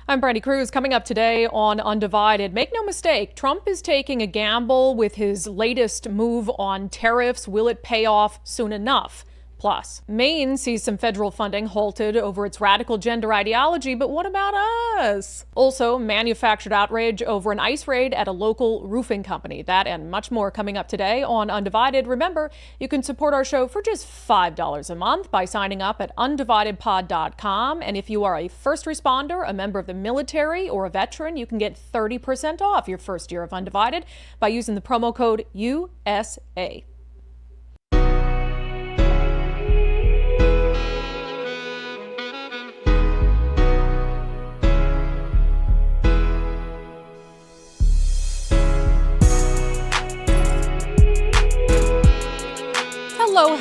I'm Brandi Kruse. Coming up today on Undivided, make no mistake, Trump is taking a gamble with his latest move on tariffs. Will it pay off soon enough? Plus, Maine sees some federal funding halted over its radical gender ideology, but what about us? Also, manufactured outrage over an ICE raid at a local roofing company. That and much more coming up today on Undivided. Remember, you can support our show for just $5 a month by signing up at undividedpod.com. And if you are a first responder, a member of the military, or a veteran, you can get 30% off your first year of Undivided by using the promo code USA.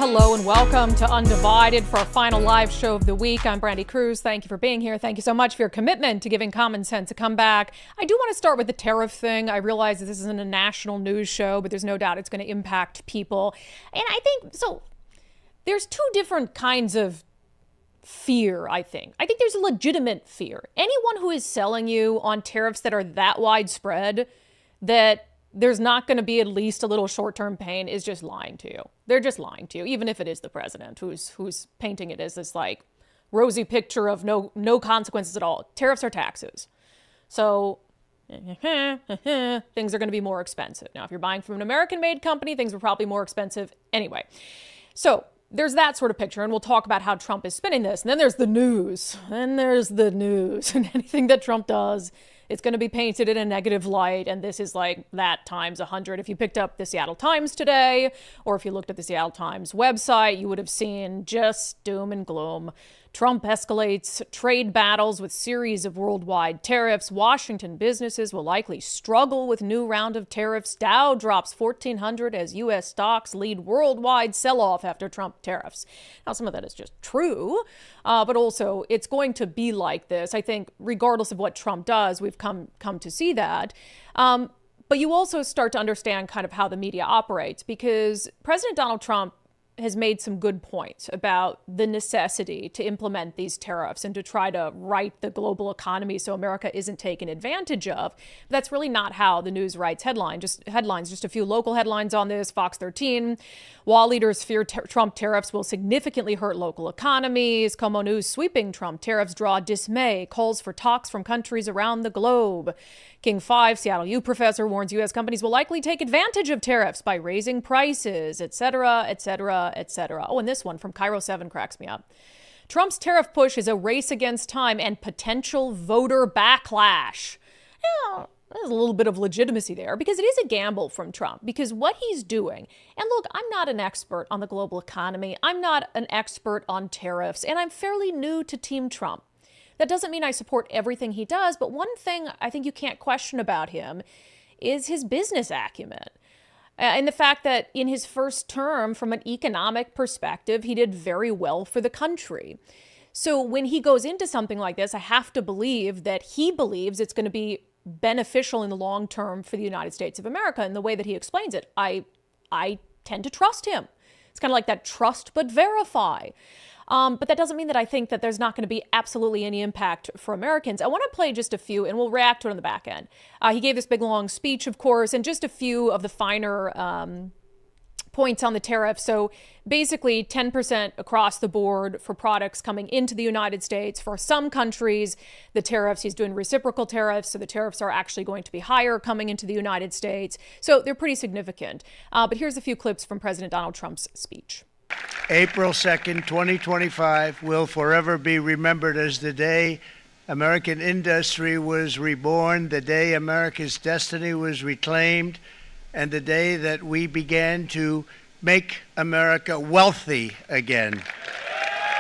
Hello, and welcome to Undivided for our final live show of the week. I'm Brandi Kruse. Thank you for being here. Thank you so much for your commitment to giving common sense a comeback. I do want to start with the tariff thing. I realize that this isn't a national news show, but there's no doubt it's going to impact people. And I think, so there's two different kinds of fear, I think. I think there's a legitimate fear. Anyone who is selling you on tariffs that are that widespread that there's not going to be at least a little short-term pain is just lying to you. They're just lying to you, even if it is the president who's painting it as this like rosy picture of no consequences at all. Tariffs are taxes. So things are going to be more expensive. Now, if you're buying from an American-made company, things are probably more expensive anyway. So there's that sort of picture, and we'll talk about how Trump is spinning this. And then there's the news. And anything that Trump does, it's going to be painted in a negative light, and this is like that times 100. If you picked up the Seattle Times today, or if you looked at the Seattle Times website, you would have seen just doom and gloom. Trump escalates trade battles with series of worldwide tariffs. Washington businesses will likely struggle with new round of tariffs. Dow drops 1,400 as U.S. stocks lead worldwide sell-off after Trump tariffs. Now, some of that is just true, but also it's going to be like this. I think regardless of what Trump does, we've come to see that. But you also start to understand kind of how the media operates, because President Donald Trump has made some good points about the necessity to implement these tariffs and to try to right the global economy so America isn't taken advantage of. But that's really not how the news writes headlines. Just a few local headlines on this. Fox 13, while leaders fear Trump tariffs will significantly hurt local economies. Como News, sweeping Trump tariffs draw dismay, calls for talks from countries around the globe. King 5, Seattle U professor, warns U.S. companies will likely take advantage of tariffs by raising prices, et cetera, et cetera, et cetera. Oh, and this one from Cairo 7 cracks me up. Trump's tariff push is a race against time and potential voter backlash. Yeah, there's a little bit of legitimacy there, because it is a gamble from Trump, because what he's doing, and look, I'm not an expert on the global economy. I'm not an expert on tariffs, and I'm fairly new to Team Trump. That doesn't mean I support everything he does, but one thing I think you can't question about him is his business acumen. And the fact that in his first term, from an economic perspective, he did very well for the country. So when he goes into something like this, I have to believe that he believes it's going to be beneficial in the long term for the United States of America. And the way that he explains it, I tend to trust him. It's kind of like that trust but verify. But that doesn't mean that I think that there's not going to be absolutely any impact for Americans. I want to play just a few, and we'll react to it on the back end. He gave this big, long speech, of course, and just a few of the finer points on the tariff. So basically 10% across the board for products coming into the United States. For some countries, the tariffs, he's doing reciprocal tariffs, so the tariffs are actually going to be higher coming into the United States. So they're pretty significant. But here's a few clips from President Donald Trump's speech. April 2nd, 2025 will forever be remembered as the day American industry was reborn, the day America's destiny was reclaimed, and the day that we began to make America wealthy again.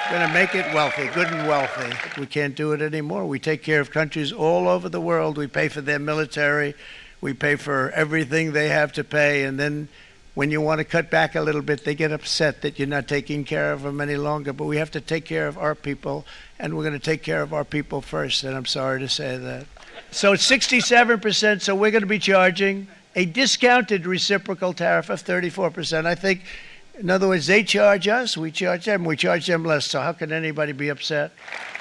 We're going to make it wealthy, good and wealthy. We can't do it anymore. We take care of countries all over the world. We pay for their military. We pay for everything they have to pay, and then when you want to cut back a little bit, they get upset that you're not taking care of them any longer. But we have to take care of our people, and we're going to take care of our people first, and I'm sorry to say that. So it's 67%, so we're going to be charging a discounted reciprocal tariff of 34%. I think, in other words, they charge us, we charge them less, so how can anybody be upset?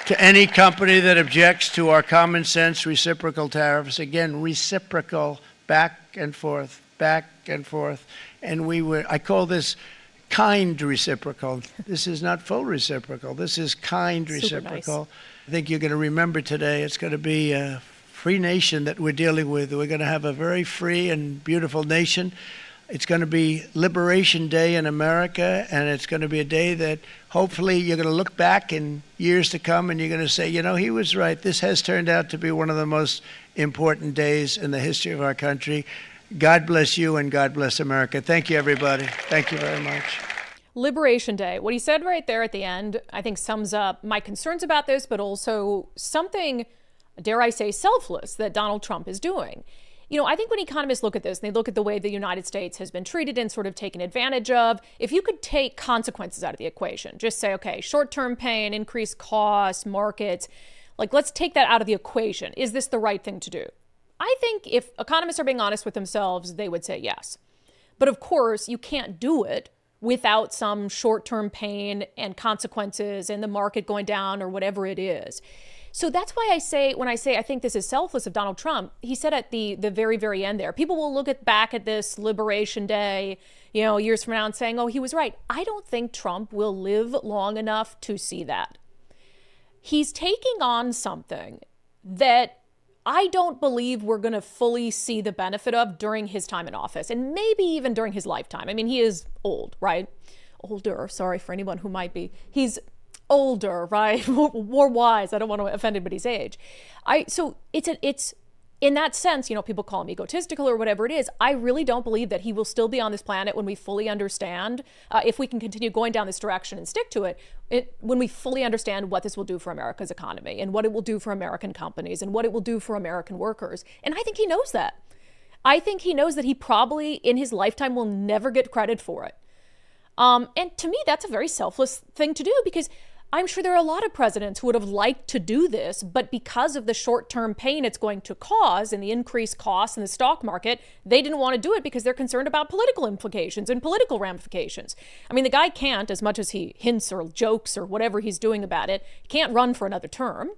to any company that objects to our common sense reciprocal tariffs. Again, reciprocal, back and forth, back and forth. And I call this kind reciprocal. This is not full reciprocal. This is kind reciprocal. Nice. I think you're going to remember today it's going to be a free nation that we're dealing with. We're going to have a very free and beautiful nation. It's going to be Liberation Day in America, and it's going to be a day that hopefully you're going to look back in years to come and you're going to say, you know, he was right. This has turned out to be one of the most important days in the history of our country. God bless you and God bless America. Thank you, everybody. Thank you very much. Liberation Day. What he said right there at the end, I think sums up my concerns about this, but also something, dare I say, selfless that Donald Trump is doing. You know, I think when economists look at this, and they look at the way the United States has been treated and sort of taken advantage of, if you could take consequences out of the equation, just say, okay, short-term pain, increased costs, markets, like let's take that out of the equation. Is this the right thing to do? I think if economists are being honest with themselves, they would say yes. But of course, you can't do it without some short-term pain and consequences and the market going down or whatever it is. So that's why when I say I think this is selfless of Donald Trump, he said at the very, very end there, people will look back at this Liberation Day, you know, years from now and saying, oh, he was right. I don't think Trump will live long enough to see that. He's taking on something that I don't believe we're going to fully see the benefit of during his time in office, and maybe even during his lifetime. I mean, he is old, right? Older, sorry for anyone who might be. He's older, right? More wise. I don't want to offend anybody's age. So it's in that sense, you know, people call him egotistical or whatever it is. I really don't believe that he will still be on this planet when we fully understand, if we can continue going down this direction and stick to it, when we fully understand what this will do for America's economy and what it will do for American companies and what it will do for American workers. And I think he knows that. I think he knows that he probably in his lifetime will never get credit for it. And to me, that's a very selfless thing to do, because I'm sure there are a lot of presidents who would have liked to do this, but because of the short-term pain it's going to cause and the increased costs in the stock market, they didn't want to do it because they're concerned about political implications and political ramifications. I mean, the guy can't, as much as he hints or jokes or whatever he's doing about it, can't run for another term.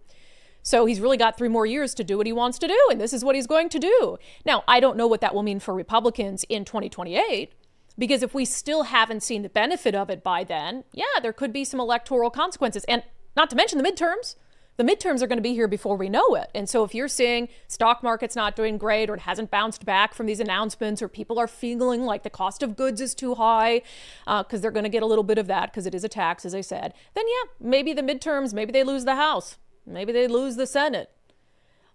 So he's really got 3 more years to do what he wants to do, and this is what he's going to do. Now, I don't know what that will mean for Republicans in 2028. Because if we still haven't seen the benefit of it by then, yeah, there could be some electoral consequences. And not to mention the midterms. The midterms are going to be here before we know it. And so if you're seeing stock market's not doing great, or it hasn't bounced back from these announcements, or people are feeling like the cost of goods is too high, because they're going to get a little bit of that because it is a tax, as I said, then yeah, maybe the midterms, maybe they lose the House, maybe they lose the Senate.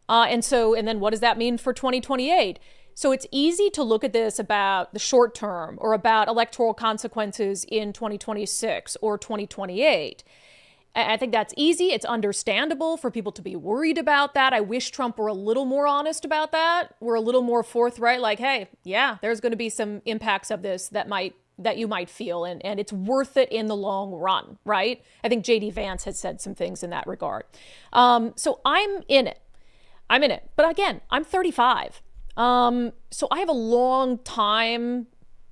And then what does that mean for 2028? So it's easy to look at this about the short term or about electoral consequences in 2026 or 2028. I think that's easy. It's understandable for people to be worried about that. I wish Trump were a little more honest about that. We're a little more forthright, like, hey, yeah, there's going to be some impacts of this that you might feel, and it's worth it in the long run, right? I think J.D. Vance has said some things in that regard. So I'm in it. But again, I'm 35. So I have a long time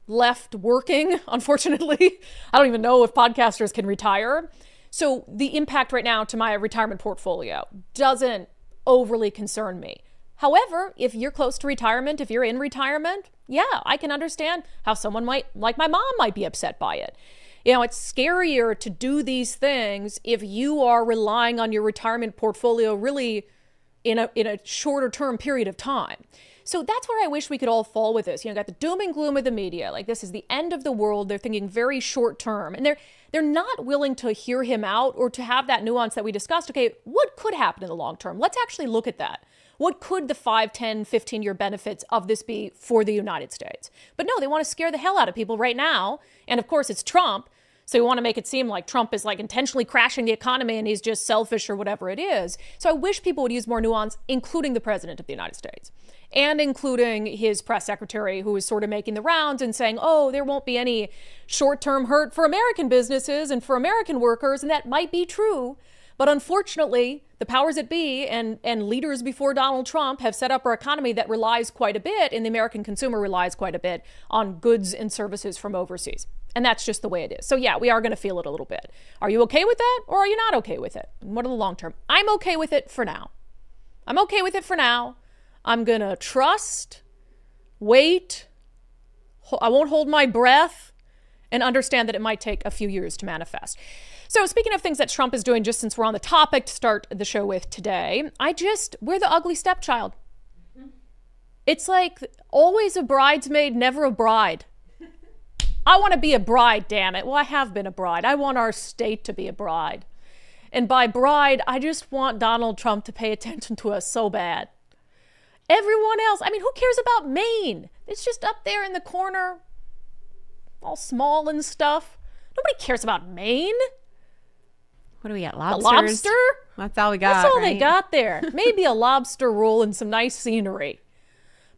left working, unfortunately. I don't even know if podcasters can retire. So the impact right now to my retirement portfolio doesn't overly concern me. However, if you're close to retirement, if you're in retirement, yeah, I can understand how someone like my mom might be upset by it. You know, it's scarier to do these things if you are relying on your retirement portfolio really in a shorter term period of time. So that's where I wish we could all fall with this. You know, got the doom and gloom of the media. Like, this is the end of the world. They're thinking very short term. And they're not willing to hear him out or to have that nuance that we discussed. Okay, what could happen in the long term? Let's actually look at that. What could the 5, 10, 15-year benefits of this be for the United States? But no, they want to scare the hell out of people right now. And of course, it's Trump. So you want to make it seem like Trump is like intentionally crashing the economy and he's just selfish or whatever it is. So I wish people would use more nuance, including the president of the United States and including his press secretary, who is sort of making the rounds and saying, oh, there won't be any short-term hurt for American businesses and for American workers. And that might be true. But unfortunately, the powers that be and leaders before Donald Trump have set up our economy that relies quite a bit, and the American consumer relies quite a bit on goods and services from overseas. And that's just the way it is. So yeah, we are going to feel it a little bit. Are you okay with that, or are you not okay with it? And what are the long term? I'm okay with it for now. I'm okay with it for now. I'm going to trust, wait. I won't hold my breath, and understand that it might take a few years to manifest. So speaking of things that Trump is doing, just since we're on the topic to start the show with today, we're the ugly stepchild. It's like always a bridesmaid, never a bride. I want to be a bride, damn it. Well, I have been a bride. I want our state to be a bride. And by bride, I just want Donald Trump to pay attention to us so bad. Everyone else, I mean, who cares about Maine? It's just up there in the corner, all small and stuff. Nobody cares about Maine. What do we got? Lobsters? A lobster? That's all we got. That's all right? they got there. Maybe a lobster roll and some nice scenery.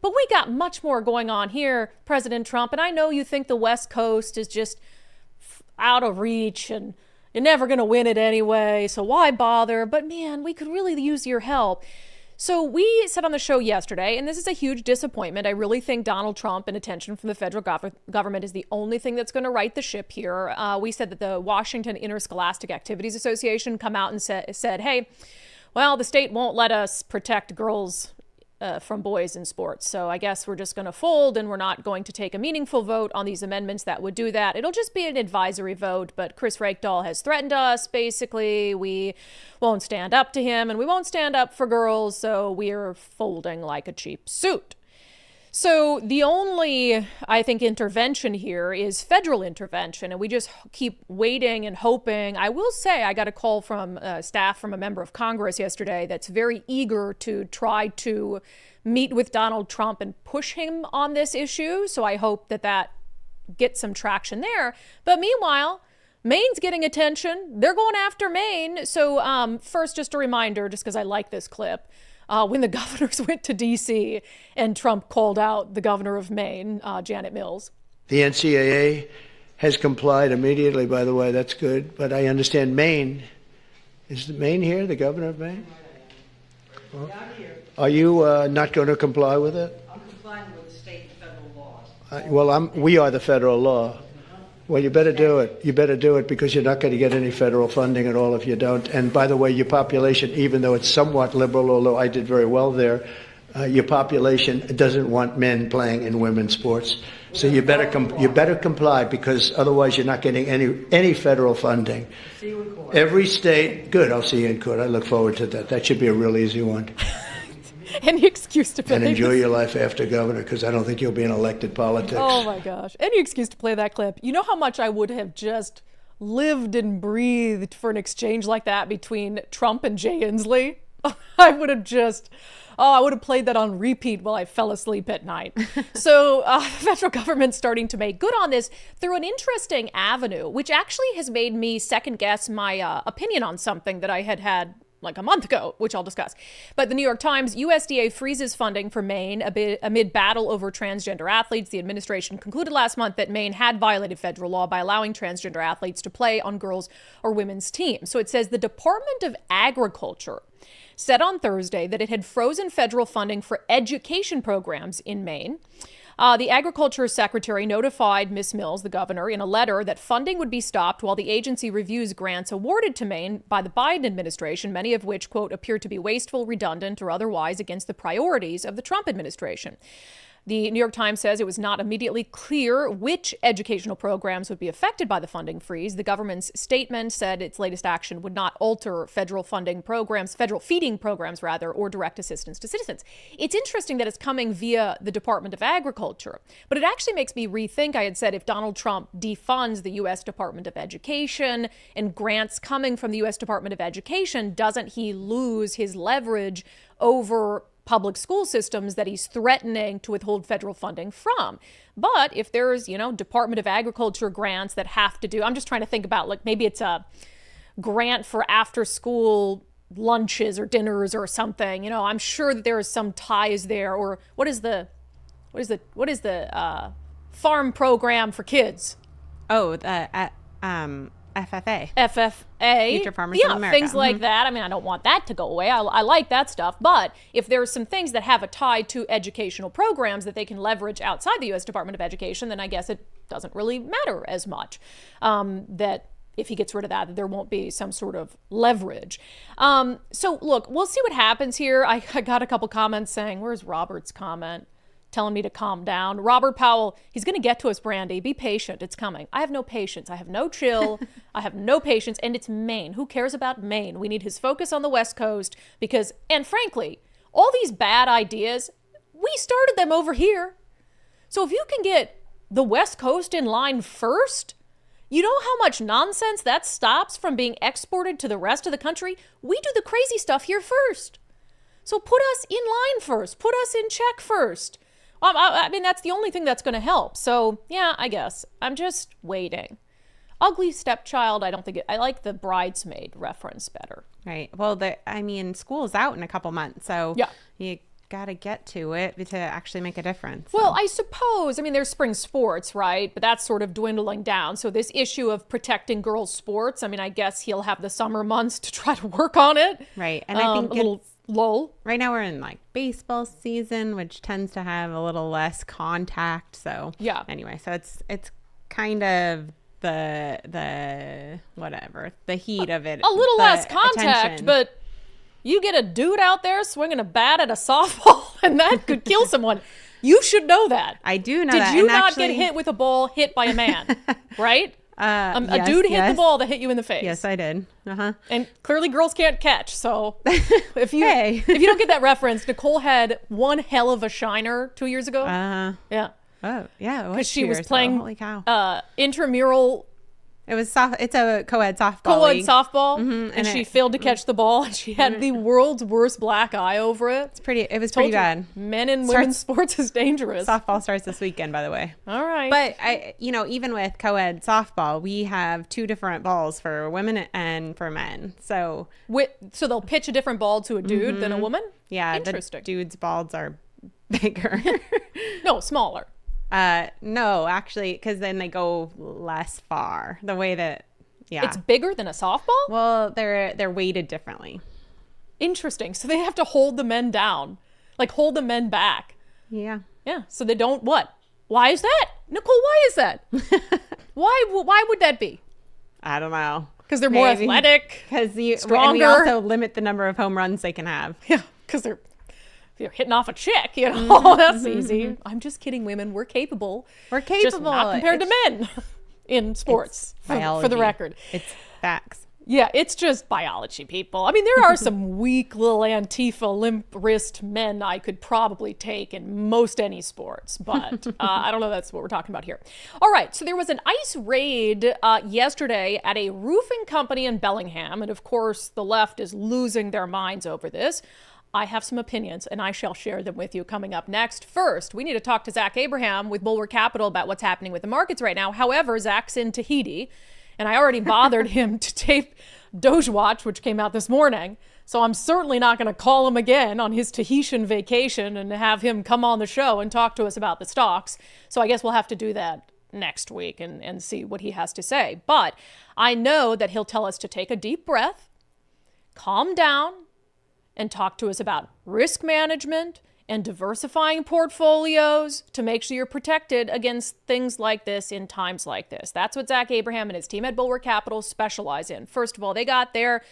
But we got much more going on here, President Trump. And I know you think the West Coast is just out of reach and you're never going to win it anyway, so why bother? But man, we could really use your help. So we said on the show yesterday, and this is a huge disappointment. I really think Donald Trump and attention from the federal government is the only thing that's going to right the ship here. We said that the Washington Interscholastic Activities Association come out and said, hey, well, the state won't let us protect girls from boys in sports. So I guess we're just going to fold, and we're not going to take a meaningful vote on these amendments that would do that. It'll just be an advisory vote. But Chris Rakedahl has threatened us. Basically, we won't stand up to him, and we won't stand up for girls. So we're folding like a cheap suit. So the only, I think, intervention here is federal intervention, and we just keep waiting and hoping. I will say I got a call from staff from a member of Congress yesterday that's very eager to try to meet with Donald Trump and push him on this issue. So I hope that gets some traction there. But meanwhile, Maine's getting attention. They're going after Maine. So first, just a reminder, just because I like this clip. When the governors went to D.C. and Trump called out the governor of Maine, Janet Mills. The NCAA has complied immediately, by the way. That's good. But I understand Maine. Is Maine here, the governor of Maine? Well, are you not going to comply with it? I'm complying with the state and federal laws. We are the federal law. Well, you better do it. You better do it because you're not going to get any federal funding at all if you don't. And by the way, your population, even though it's somewhat liberal, although I did very well there, your population doesn't want men playing in women's sports. So you better comply because otherwise you're not getting any federal funding. See you in court. Every state, good. I'll see you in court. I look forward to that. That should be a real easy one. Any excuse to play And enjoy this. your life after governor, because I don't think you'll be in elected politics. Oh my gosh. Any excuse to play that clip. You know how much I would have just lived and breathed for an exchange like that between Trump and Jay Inslee? I would have played that on repeat while I fell asleep at night. So the federal government's starting to make good on this through an interesting avenue, which actually has made me second guess my opinion on something that I had like a month ago, which I'll discuss. But the New York Times, USDA freezes funding for Maine amid battle over transgender athletes. The administration concluded last month that Maine had violated federal law by allowing transgender athletes to play on girls' or women's teams. So it says the Department of Agriculture said on Thursday that it had frozen federal funding for education programs in Maine. The Agriculture Secretary notified Ms. Mills, the governor, in a letter that funding would be stopped while the agency reviews grants awarded to Maine by the Biden administration, many of which, quote, appear to be wasteful, redundant, or otherwise against the priorities of the Trump administration. The New York Times says it was not immediately clear which educational programs would be affected by the funding freeze. The government's statement said its latest action would not alter federal feeding programs, or direct assistance to citizens. It's interesting that it's coming via the Department of Agriculture, but it actually makes me rethink. I had said if Donald Trump defunds the U.S. Department of Education and grants coming from the U.S. Department of Education, doesn't he lose his leverage over public school systems that he's threatening to withhold federal funding from? But if there's, Department of Agriculture grants that have to do, I'm just trying to think about, like, maybe it's a grant for after school lunches or dinners or something. I'm sure that there is some ties there. Or what is the farm program for kids? Oh, the FFA. FFA. Future Farmers of America. Things like that. I mean, I don't want that to go away. I like that stuff. But if there are some things that have a tie to educational programs that they can leverage outside the U.S. Department of Education, then I guess it doesn't really matter as much. That if he gets rid of that, there won't be some sort of leverage. So look, we'll see what happens here. I got a couple comments saying, where's Robert's comment? Telling me to calm down. Robert Powell, he's going to get to us, Brandi. Be patient. It's coming. I have no patience. I have no chill. I have no patience. And it's Maine. Who cares about Maine? We need his focus on the West Coast because, and frankly, all these bad ideas, we started them over here. So if you can get the West Coast in line first, you know how much nonsense that stops from being exported to the rest of the country? We do the crazy stuff here first. So put us in line first. Put us in check first. I mean, that's the only thing that's going to help. So, yeah, I guess. I'm just waiting. Ugly stepchild, I don't think I like the bridesmaid reference better. Right. Well, school's out in a couple months, so yeah, you got to get to it to actually make a difference. Well, I suppose, there's spring sports, right? But that's sort of dwindling down. So this issue of protecting girls' sports, I guess he'll have the summer months to try to work on it. Right. And I think a little lull. Right now we're in baseball season, which tends to have a little less contact. So yeah. Anyway, so it's kind of the whatever, the heat of it. A little less contact, attention. But you get a dude out there swinging a bat at a softball and that could kill someone. You should know that. I do know Did that. you and not actually, get hit with a ball hit by a man, right? Yes, a dude hit the ball that hit you in the face. Yes, I did. And clearly girls can't catch. So if you if you don't get that reference, Nicole had one hell of a shiner 2 years ago. Yeah. Oh, yeah. Because she was playing holy cow. intramural. It was it's a co-ed softball. Co-ed league. softball. Mm-hmm, and she failed to catch the ball. And she had the world's worst black eye over it. It was pretty bad. Men and women's sports is dangerous. Softball starts this weekend, by the way. All right. But even with co-ed softball, we have 2 different balls for women and for men. So they'll pitch a different ball to a dude than a woman? Yeah. Interesting. The dudes' balls are bigger. No, smaller. No, actually, because then they go less far. The way that, yeah. It's bigger than a softball? Well, they're weighted differently. Interesting. So they have to hold the men down, hold the men back. Yeah. Yeah. So they don't what? Why is that? Nicole, why is that? Why would that be? I don't know. Because they're more athletic, stronger. And we also limit the number of home runs they can have. Yeah, because they're hitting off a chick, that's easy. I'm just kidding, women. We're capable. Just not compared to men in sports, for the record. It's facts. Yeah, it's just biology, people. There are some weak little Antifa limp wrist men I could probably take in most any sports, but I don't know that's what we're talking about here. All right, so there was an ICE raid yesterday at a roofing company in Bellingham, and of course the left is losing their minds over this. I have some opinions, and I shall share them with you coming up next. First, we need to talk to Zach Abraham with Bulwark Capital about what's happening with the markets right now. However, Zach's in Tahiti, and I already bothered him to tape Doge Watch, which came out this morning. So I'm certainly not going to call him again on his Tahitian vacation and have him come on the show and talk to us about the stocks. So I guess we'll have to do that next week and see what he has to say. But I know that he'll tell us to take a deep breath, calm down, and talk to us about risk management and diversifying portfolios to make sure you're protected against things like this in times like this. That's what Zach Abraham and his team at Bulwark Capital specialize in. First of all, they got their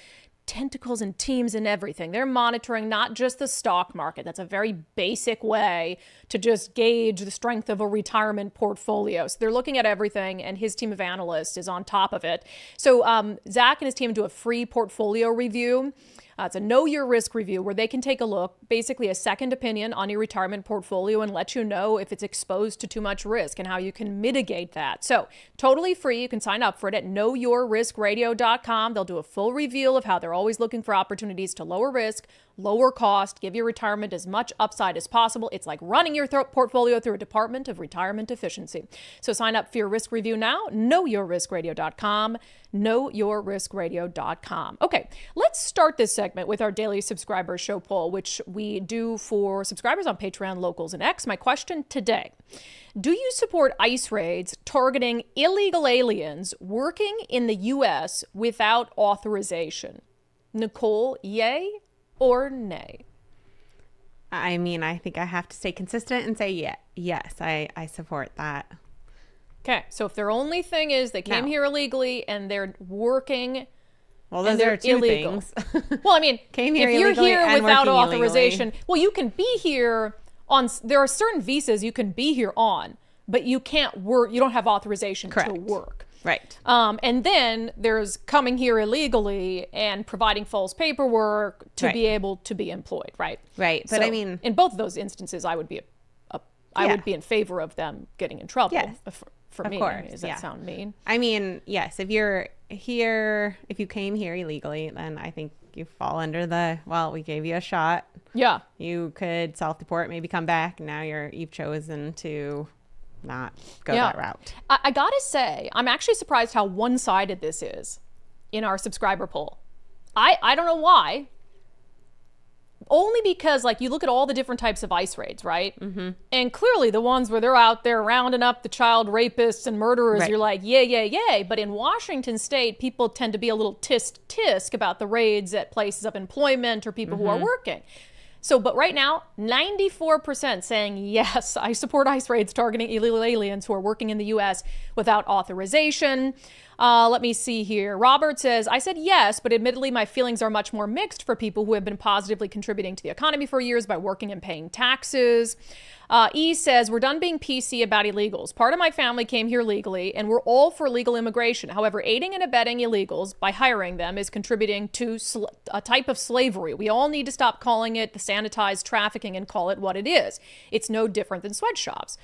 tentacles and teams and everything. They're monitoring not just the stock market. That's a very basic way to just gauge the strength of a retirement portfolio. So they're looking at everything, and his team of analysts is on top of it. So Zach and his team do a free portfolio review. It's a know your risk review where they can take a look, basically a second opinion on your retirement portfolio and let you know if it's exposed to too much risk and how you can mitigate that. So totally free. You can sign up for it at knowyourriskradio.com. They'll do a full review of how they're always looking for opportunities to lower risk, lower cost, give your retirement as much upside as possible. It's like running your portfolio through a Department of Retirement Efficiency. So sign up for your risk review now. knowyourriskradio.com. knowyourriskradio.com. Okay, let's start this segment with our daily subscriber show poll, which we do for subscribers on Patreon, Locals, and X. My question today: do you support ICE raids targeting illegal aliens working in the U.S. without authorization? Nicole, yay or nay? I think I have to stay consistent and say yes, I support that. Okay, so if their only thing is they came No. here illegally and they're working, Well, and those they're are two illegal. things. Well, I mean, Came here if you're illegally here and without working authorization, illegally. well, you can be here on. There are certain visas you can be here on, but you can't work. You don't have authorization to Correct. work. Right. And then there's coming here illegally and providing false paperwork to be Right. able to be employed, right? Right. But So I mean, in both of those instances, I would be I Yeah. would be in favor of them getting in trouble. Yes. For Of me, course, does that yeah. sound mean? I mean, yes, if you're here, if you came here illegally, then I think you fall under the, well, we gave you a shot. Yeah. You could self-deport, maybe come back. Now you've chosen to not go Yeah. that route. I gotta say, I'm actually surprised how one-sided this is in our subscriber poll. I don't know why. Only because, like, you look at all the different types of ICE raids, right? Mm-hmm. And clearly the ones where they're out there rounding up the child rapists and murderers, Right. you're like, yay, yay, yay. But in Washington state, people tend to be a little tisk about the raids at places of employment or people who are working. So, but right now, 94% saying, yes, I support ICE raids targeting illegal aliens who are working in the U.S. without authorization. Let me see here. Robert says, I said yes, but admittedly, my feelings are much more mixed for people who have been positively contributing to the economy for years by working and paying taxes. E says, we're done being PC about illegals. Part of my family came here legally, and we're all for legal immigration. However, aiding and abetting illegals by hiring them is contributing to a type of slavery. We all need to stop calling it the sanitized trafficking and call it what it is. It's no different than sweatshops.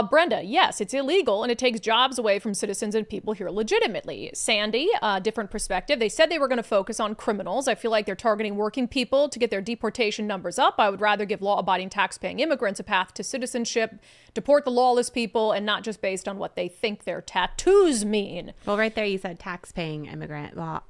Brenda, yes, it's illegal and it takes jobs away from citizens and people here legitimately. Sandy, different perspective. They said they were going to focus on criminals. I feel like they're targeting working people to get their deportation numbers up. I would rather give law-abiding, tax-paying immigrants a path to citizenship, deport the lawless people, and not just based on what they think their tattoos mean. Well, right there you said tax-paying immigrant law.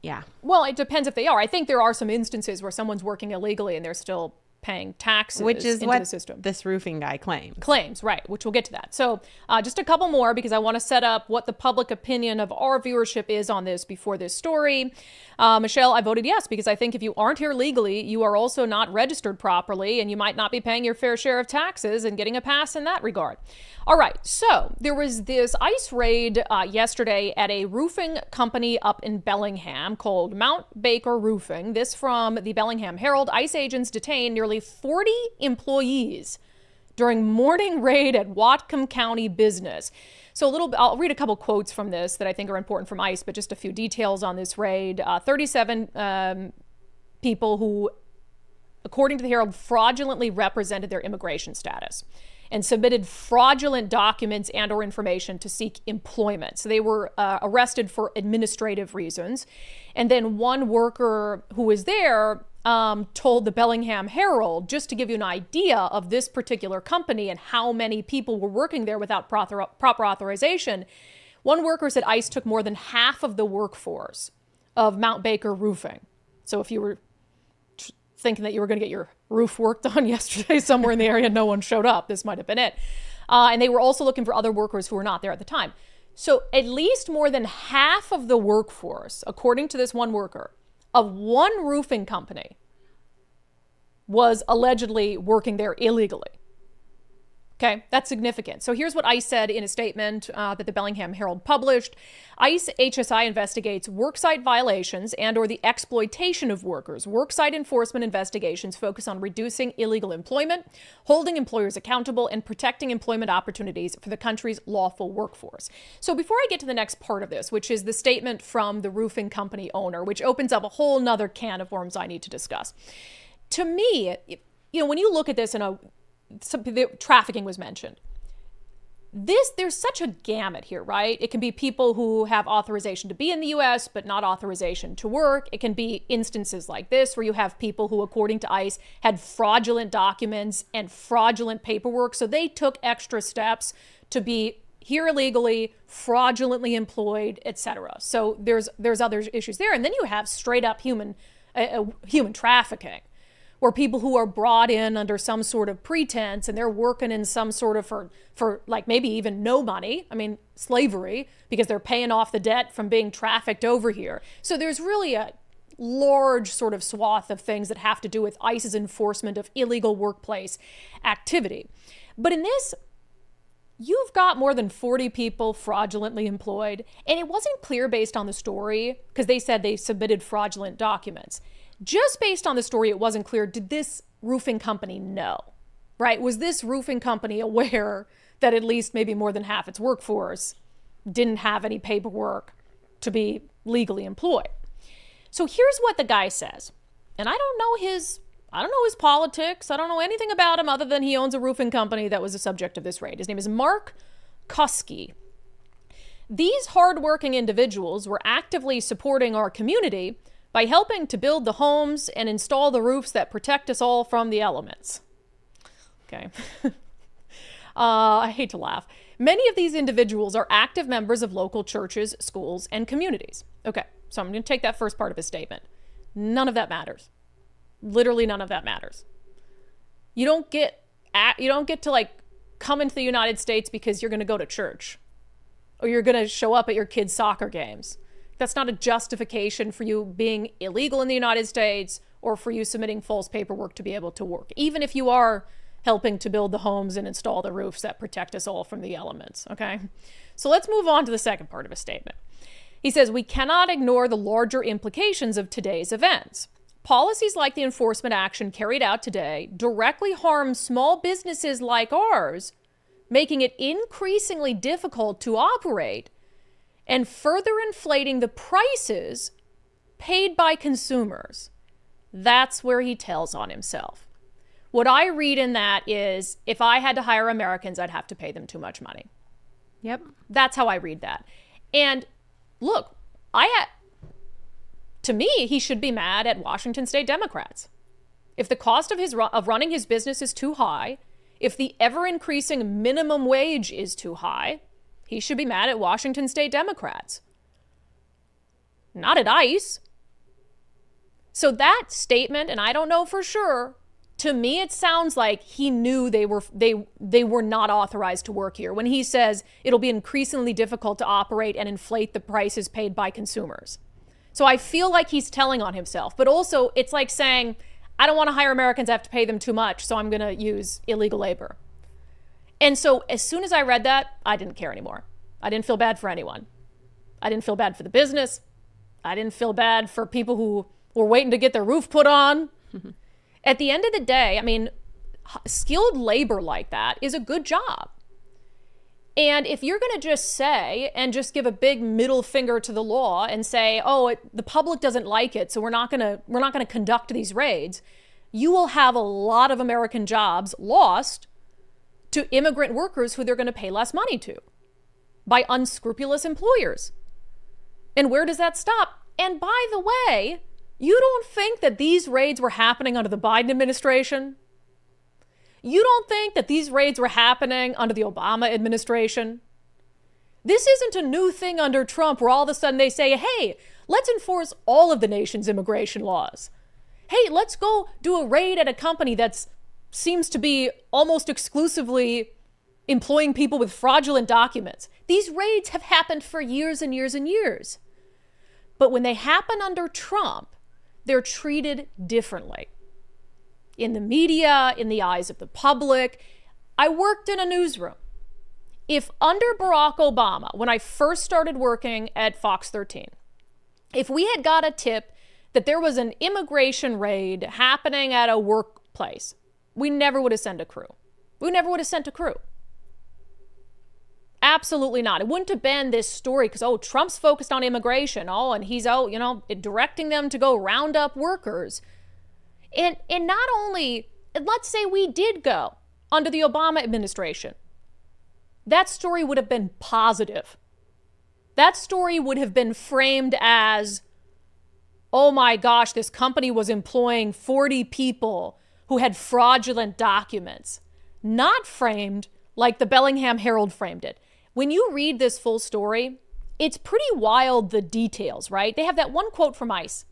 Yeah. Well, it depends if they are. I think there are some instances where someone's working illegally and they're still paying taxes Which is into what the system. this roofing guy claims. Claims, right, which we'll get to that. So just a couple more because I want to set up what the public opinion of our viewership is on this before this story. Michelle, I voted yes because I think if you aren't here legally, you are also not registered properly and you might not be paying your fair share of taxes and getting a pass in that regard. All right, so there was this ICE raid yesterday at a roofing company up in Bellingham called Mount Baker Roofing. This from the Bellingham Herald. ICE agents detained nearly 40 employees during morning raid at Whatcom County business. So I'll read a couple quotes from this that I think are important from ICE, but just a few details on this raid. 37 people who, according to the Herald, fraudulently represented their immigration status and submitted fraudulent documents and or information to seek employment. So they were arrested for administrative reasons. And then one worker who was there told the Bellingham Herald, just to give you an idea of this particular company and how many people were working there without proper authorization. One worker said ICE took more than half of the workforce of Mount Baker Roofing. So if you were thinking that you were going to get your roof work done yesterday somewhere in the area, no one showed up. This might have been it. And they were also looking for other workers who were not there at the time. So at least more than half of the workforce, according to this one worker, of one roofing company was allegedly working there illegally. Okay, that's significant. So here's what ICE said in a statement that the Bellingham Herald published. ICE HSI investigates worksite violations and or the exploitation of workers. Worksite enforcement investigations focus on reducing illegal employment, holding employers accountable, and protecting employment opportunities for the country's lawful workforce. So before I get to the next part of this, which is the statement from the roofing company owner, which opens up a whole nother can of worms I need to discuss. To me, when you look at this the trafficking was mentioned. There's such a gamut here, right? It can be people who have authorization to be in the U.S., but not authorization to work. It can be instances like this where you have people who, according to ICE, had fraudulent documents and fraudulent paperwork. So they took extra steps to be here illegally, fraudulently employed, etc. So there's other issues there. And then you have straight up human trafficking, where people who are brought in under some sort of pretense and they're working in some sort of for like maybe even no money. I mean, slavery, because they're paying off the debt from being trafficked over here. So there's really a large sort of swath of things that have to do with ICE's enforcement of illegal workplace activity. But in this, you've got more than 40 people fraudulently employed, and it wasn't clear based on the story, because they said they submitted fraudulent documents. Just based on the story, it wasn't clear, did this roofing company know, right? Was this roofing company aware that at least maybe more than half its workforce didn't have any paperwork to be legally employed? So here's what the guy says, and I don't know his politics. I don't know anything about him other than he owns a roofing company that was the subject of this raid. His name is Mark Kuski. These hardworking individuals were actively supporting our community by helping to build the homes and install the roofs that protect us all from the elements. Okay. I hate to laugh. Many of these individuals are active members of local churches, schools, and communities. Okay, so I'm going to take that first part of his statement. None of that matters. Literally none of that matters. You don't get to like come into the United States because you're going to go to church or you're going to show up at your kids' soccer games. That's not a justification for you being illegal in the United States or for you submitting false paperwork to be able to work, even if you are helping to build the homes and install the roofs that protect us all from the elements, okay? So let's move on to the second part of his statement. He says, we cannot ignore the larger implications of today's events. Policies like the enforcement action carried out today directly harm small businesses like ours, making it increasingly difficult to operate and further inflating the prices paid by consumers. That's where he tells on himself. What I read in that is, if I had to hire Americans, I'd have to pay them too much money. Yep. That's how I read that. And look, to me, he should be mad at Washington state Democrats. If the cost of running his business is too high, if the ever-increasing minimum wage is too high, he should be mad at Washington state Democrats. Not at ICE. So that statement, and I don't know for sure, to me it sounds like he knew they were not authorized to work here when he says it'll be increasingly difficult to operate and inflate the prices paid by consumers. So I feel like he's telling on himself, but also it's like saying, I don't want to hire Americans, I have to pay them too much, so I'm going to use illegal labor. And so as soon as I read that, I didn't care anymore. I didn't feel bad for anyone. I didn't feel bad for the business. I didn't feel bad for people who were waiting to get their roof put on. At the end of the day, I mean, skilled labor like that is a good job. And if you're going to just say and just give a big middle finger to the law and say, oh, the public doesn't like it, so we're not going to conduct these raids, you will have a lot of American jobs lost to immigrant workers who they're going to pay less money to by unscrupulous employers. And where does that stop? And by the way, you don't think that these raids were happening under the Biden administration? You don't think that these raids were happening under the Obama administration? This isn't a new thing under Trump where all of a sudden they say, hey, let's enforce all of the nation's immigration laws. Hey, let's go do a raid at a company that seems to be almost exclusively employing people with fraudulent documents. These raids have happened for years and years and years. But when they happen under Trump, they're treated differently. In the media, in the eyes of the public. I worked in a newsroom. If under Barack Obama, when I first started working at Fox 13, if we had got a tip that there was an immigration raid happening at a workplace, we never would have sent a crew. We never would have sent a crew. Absolutely not. It wouldn't have been this story because, oh, Trump's focused on immigration. Oh, and he's out, directing them to go round up workers. And not only, let's say we did go under the Obama administration. That story would have been positive. That story would have been framed as, oh my gosh, this company was employing 40 people who had fraudulent documents. Not framed like the Bellingham Herald framed it. When you read this full story, it's pretty wild, the details, right? They have that one quote from ICE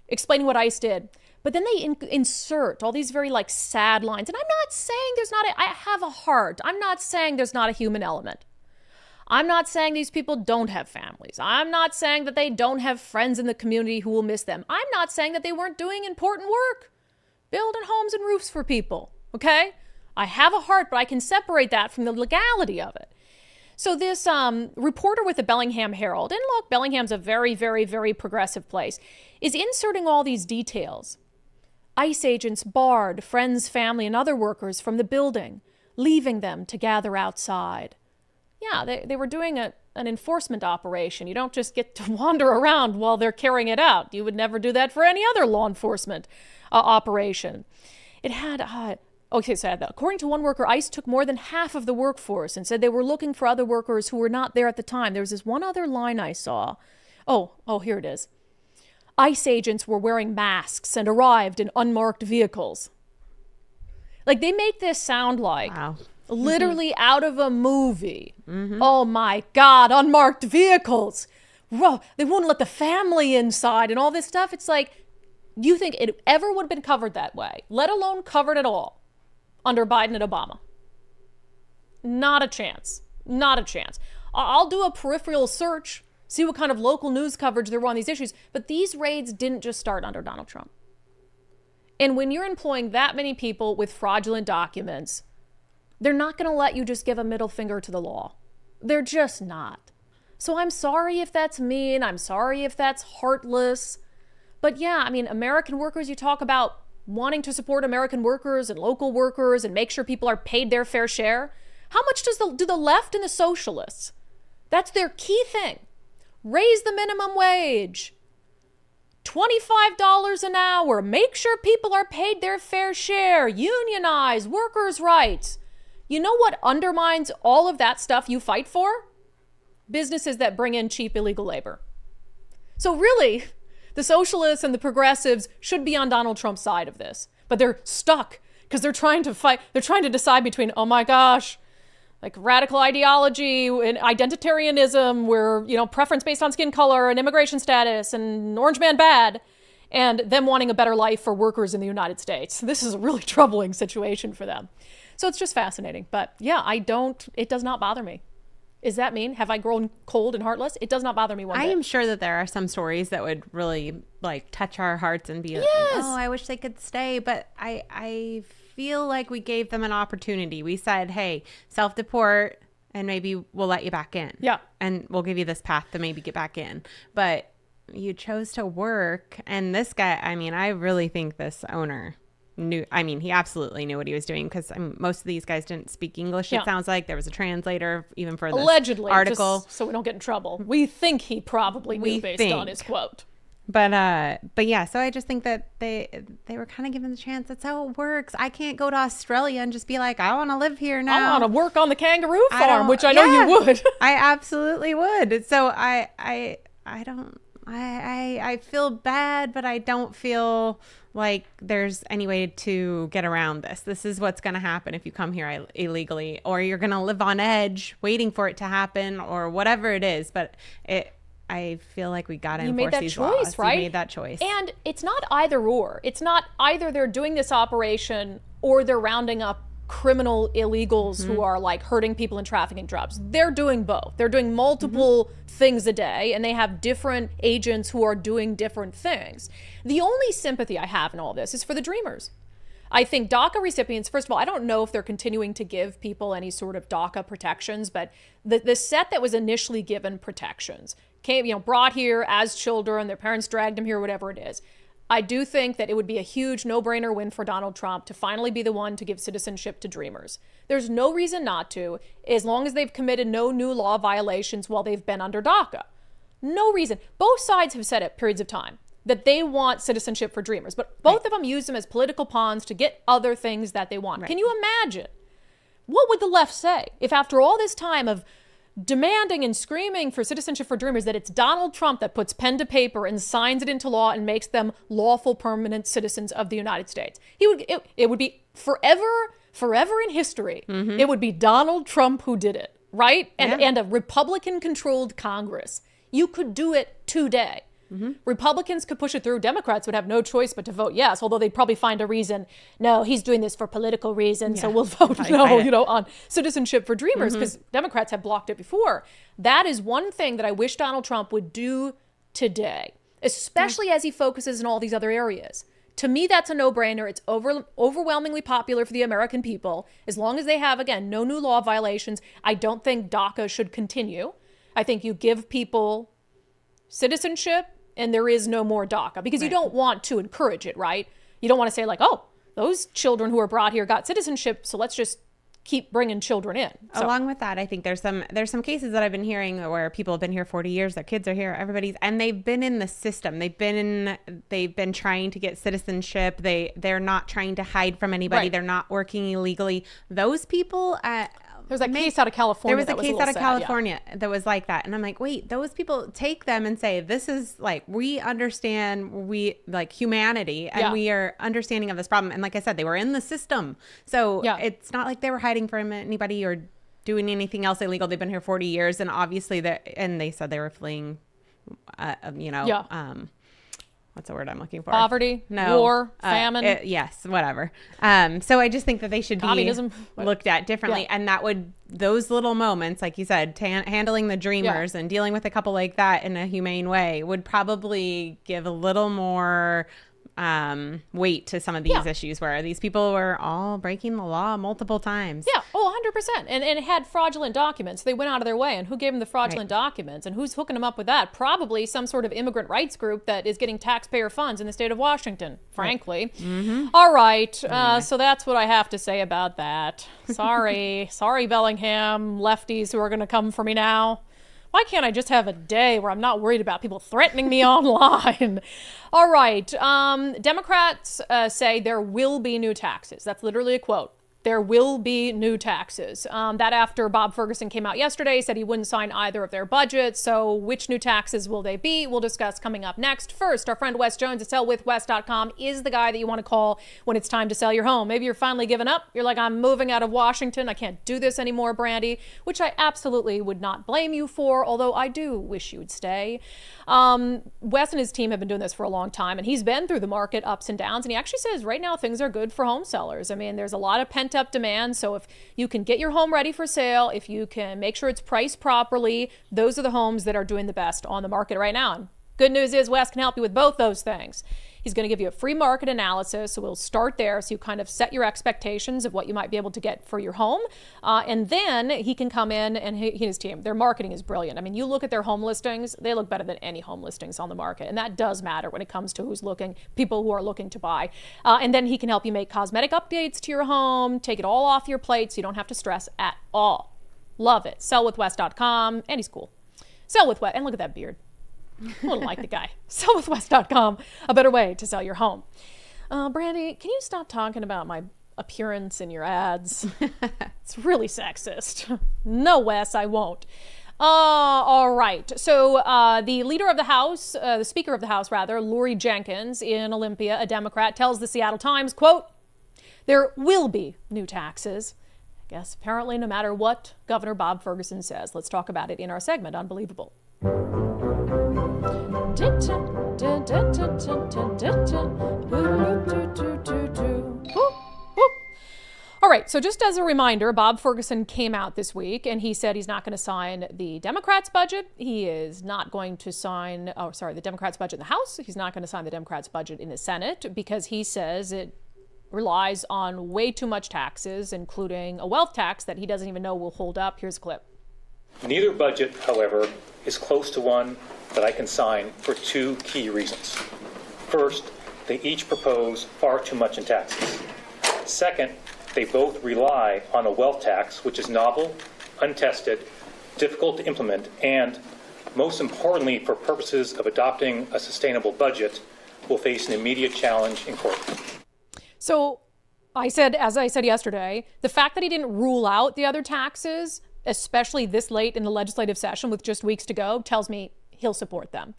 explaining what ICE did. But then they insert all these very sad lines. And I'm not saying I have a heart. I'm not saying there's not a human element. I'm not saying these people don't have families. I'm not saying that they don't have friends in the community who will miss them. I'm not saying that they weren't doing important work, building homes and roofs for people, okay? I have a heart, but I can separate that from the legality of it. So this reporter with the Bellingham Herald, and look, Bellingham's a very, very, very progressive place, is inserting all these details. ICE agents barred friends, family, and other workers from the building, leaving them to gather outside. Yeah, they were doing an enforcement operation. You don't just get to wander around while they're carrying it out. You would never do that for any other law enforcement operation. It had, according to one worker, ICE took more than half of the workforce and said they were looking for other workers who were not there at the time. There was this one other line I saw. Oh, here it is. ICE agents were wearing masks and arrived in unmarked vehicles. Like, they make this sound like literally out of a movie. Oh my God, unmarked vehicles. Whoa, they wouldn't let the family inside and all this stuff. It's like, you think it ever would have been covered that way, let alone covered at all, under Biden and Obama? Not a chance. Not a chance. I'll do a peripheral search, see what kind of local news coverage there were on these issues, but these raids didn't just start under Donald Trump. And when you're employing that many people with fraudulent documents, they're not going to let you just give a middle finger to the law. They're just not. So I'm sorry if that's mean. I'm sorry if that's heartless. But yeah, I mean, American workers, you talk about wanting to support American workers and local workers and make sure people are paid their fair share. How much do the left and the socialists? That's their key thing. Raise the minimum wage. $25 an hour. Make sure people are paid their fair share. Unionize. Workers' rights. You know what undermines all of that stuff you fight for? Businesses that bring in cheap illegal labor. So really, the socialists and the progressives should be on Donald Trump's side of this. But they're stuck because they're trying to fight. They're trying to decide between, oh my gosh, like radical ideology and identitarianism, where, preference based on skin color and immigration status and orange man bad, and them wanting a better life for workers in the United States. This is a really troubling situation for them. So it's just fascinating. But yeah, it does not bother me. Is that mean? Have I grown cold and heartless? It does not bother me one bit. I am sure that there are some stories that would really touch our hearts and be like, oh, I wish they could stay. But I feel like we gave them an opportunity. We said, hey, self-deport, and maybe we'll let you back in. Yeah. And we'll give you this path to maybe get back in. But you chose to work. And this guy, I really think this owner knew. He absolutely knew what he was doing, because most of these guys didn't speak English. It sounds like there was a translator even for this allegedly article, just so we don't get in trouble. We think he probably knew based on his quote. But yeah, so I just think that they were kind of given the chance. That's how it works. I can't go to Australia and just be like, I want to live here now. I want to work on the kangaroo farm, which I know you would. I absolutely would. So I feel bad, but I don't feel like there's any way to get around this. This is what's going to happen if you come here illegally, or you're going to live on edge waiting for it to happen, or whatever it is. But I feel like we got to enforce these laws. You made that choice, right? You made that choice. And it's not either or. It's not either they're doing this operation or they're rounding up criminal illegals who are like hurting people and trafficking drugs. They're doing both. They're doing multiple things a day, and they have different agents who are doing different things. The only sympathy I have in all this is for the Dreamers. I think DACA recipients, first of all, I don't know if they're continuing to give people any sort of DACA protections, but the set that was initially given protections came, brought here as children, their parents dragged them here, whatever it is. I do think that it would be a huge no-brainer win for Donald Trump to finally be the one to give citizenship to Dreamers. There's no reason not to, as long as they've committed no new law violations while they've been under DACA. No reason. Both sides have said at periods of time that they want citizenship for Dreamers, but both of them use them as political pawns to get other things that they want. Can you imagine? What would the left say if after all this time of demanding and screaming for citizenship for Dreamers, that it's Donald Trump that puts pen to paper and signs it into law and makes them lawful permanent citizens of the United States? It would be forever in history. It would be Donald Trump who did it, right? And a Republican-controlled Congress. You could do it today. Republicans could push it through. Democrats would have no choice but to vote yes, although they'd probably find a reason. No, he's doing this for political reasons, so we'll vote no, on citizenship for Dreamers, because Democrats have blocked it before. That is one thing that I wish Donald Trump would do today, especially as he focuses in all these other areas, To me, that's a no-brainer. It's overwhelmingly popular for the American people. As long as they have, again, no new law violations, I don't think DACA should continue. I think you give people citizenship and there is no more DACA, because you don't want to encourage it, right? You don't want to say like, oh, those children who are brought here got citizenship, so let's just keep bringing children in. So. Along with that, I think there's some cases that I've been hearing where people have been here 40 years, their kids are here, and they've been in the system. They've been trying to get citizenship. They're not trying to hide from anybody. Right. They're not working illegally. Those people, there's that case out of California. There was a case out of California that was like that. And I'm like, wait, those people, take them and say, this is like, we understand, we like humanity, and we are understanding of this problem. And like I said, they were in the system. So it's not like they were hiding from anybody or doing anything else illegal. They've been here 40 years. And obviously and they said they were fleeing, what's the word I'm looking for? Poverty, war, famine. Yes, whatever. So I just think that they should be looked at differently. And that would, those little moments, like you said, handling the dreamers and dealing with a couple like that in a humane way would probably give a little more weight to some of these issues where these people were all breaking the law multiple times. Yeah. Oh, 100%. And it had fraudulent documents. They went out of their way. And who gave them the fraudulent documents? And who's hooking them up with that? Probably some sort of immigrant rights group that is getting taxpayer funds in the state of Washington, frankly. Mm-hmm. All right. So that's what I have to say about that. Sorry. Sorry, Bellingham lefties who are going to come for me now. Why can't I just have a day where I'm not worried about people threatening me online? All right. Democrats say there will be new taxes. That's literally a quote. There will be new taxes. That after Bob Ferguson came out yesterday, said he wouldn't sign either of their budgets. So which new taxes will they be? We'll discuss coming up next. First, our friend Wes Jones at sellwithwes.com is the guy that you want to call when it's time to sell your home. Maybe you're finally giving up. You're like, I'm moving out of Washington. I can't do this anymore, Brandi, which I absolutely would not blame you for, although I do wish you would stay. Wes and his team have been doing this for a long time, and he's been through the market ups and downs. And he actually says right now things are good for home sellers. I mean, there's a lot of pent-up demand. So if you can get your home ready for sale, if you can make sure it's priced properly, those are the homes that are doing the best on the market right now. And good news is Wes can help you with both those things. He's going to give you a free market analysis. So we'll start there. So you kind of set your expectations of what you might be able to get for your home. And then he can come in, and he and his team, their marketing is brilliant. I mean, you look at their home listings, they look better than any home listings on the market. And that does matter when it comes to who's looking, people who are looking to buy. And then he can help you make cosmetic updates to your home, take it all off your plate so you don't have to stress at all. Love it. Sellwithwes.com. And he's cool. Sell with Wes. And look at that beard. I don't like the guy. Sellwithwes.com, a better way to sell your home. Brandi, can you stop talking about my appearance in your ads? It's really sexist. No, Wes, I won't. All right. So the leader of the House, the Speaker of the House, rather, Lori Jenkins in Olympia, a Democrat, tells the Seattle Times, quote, there will be new taxes. I guess apparently no matter what Governor Bob Ferguson says. Let's talk about it in our segment, Unbelievable. All right, so just as a reminder, Bob Ferguson came out this week and he said he's not going to sign the Democrats' budget. He is not going to sign, the Democrats' budget in the House. He's not going to sign the Democrats' budget in the Senate because he says it relies on way too much taxes, including a wealth tax that he doesn't even know will hold up. Here's a clip. Neither budget, however, is close to one that I can sign for two key reasons. First, they each propose far too much in taxes. Second, they both rely on a wealth tax, which is novel, untested, difficult to implement, and, most importantly, for purposes of adopting a sustainable budget, will face an immediate challenge in court. So as I said yesterday, the fact that he didn't rule out the other taxes, especially this late in the legislative session with just weeks to go, tells me he'll support them,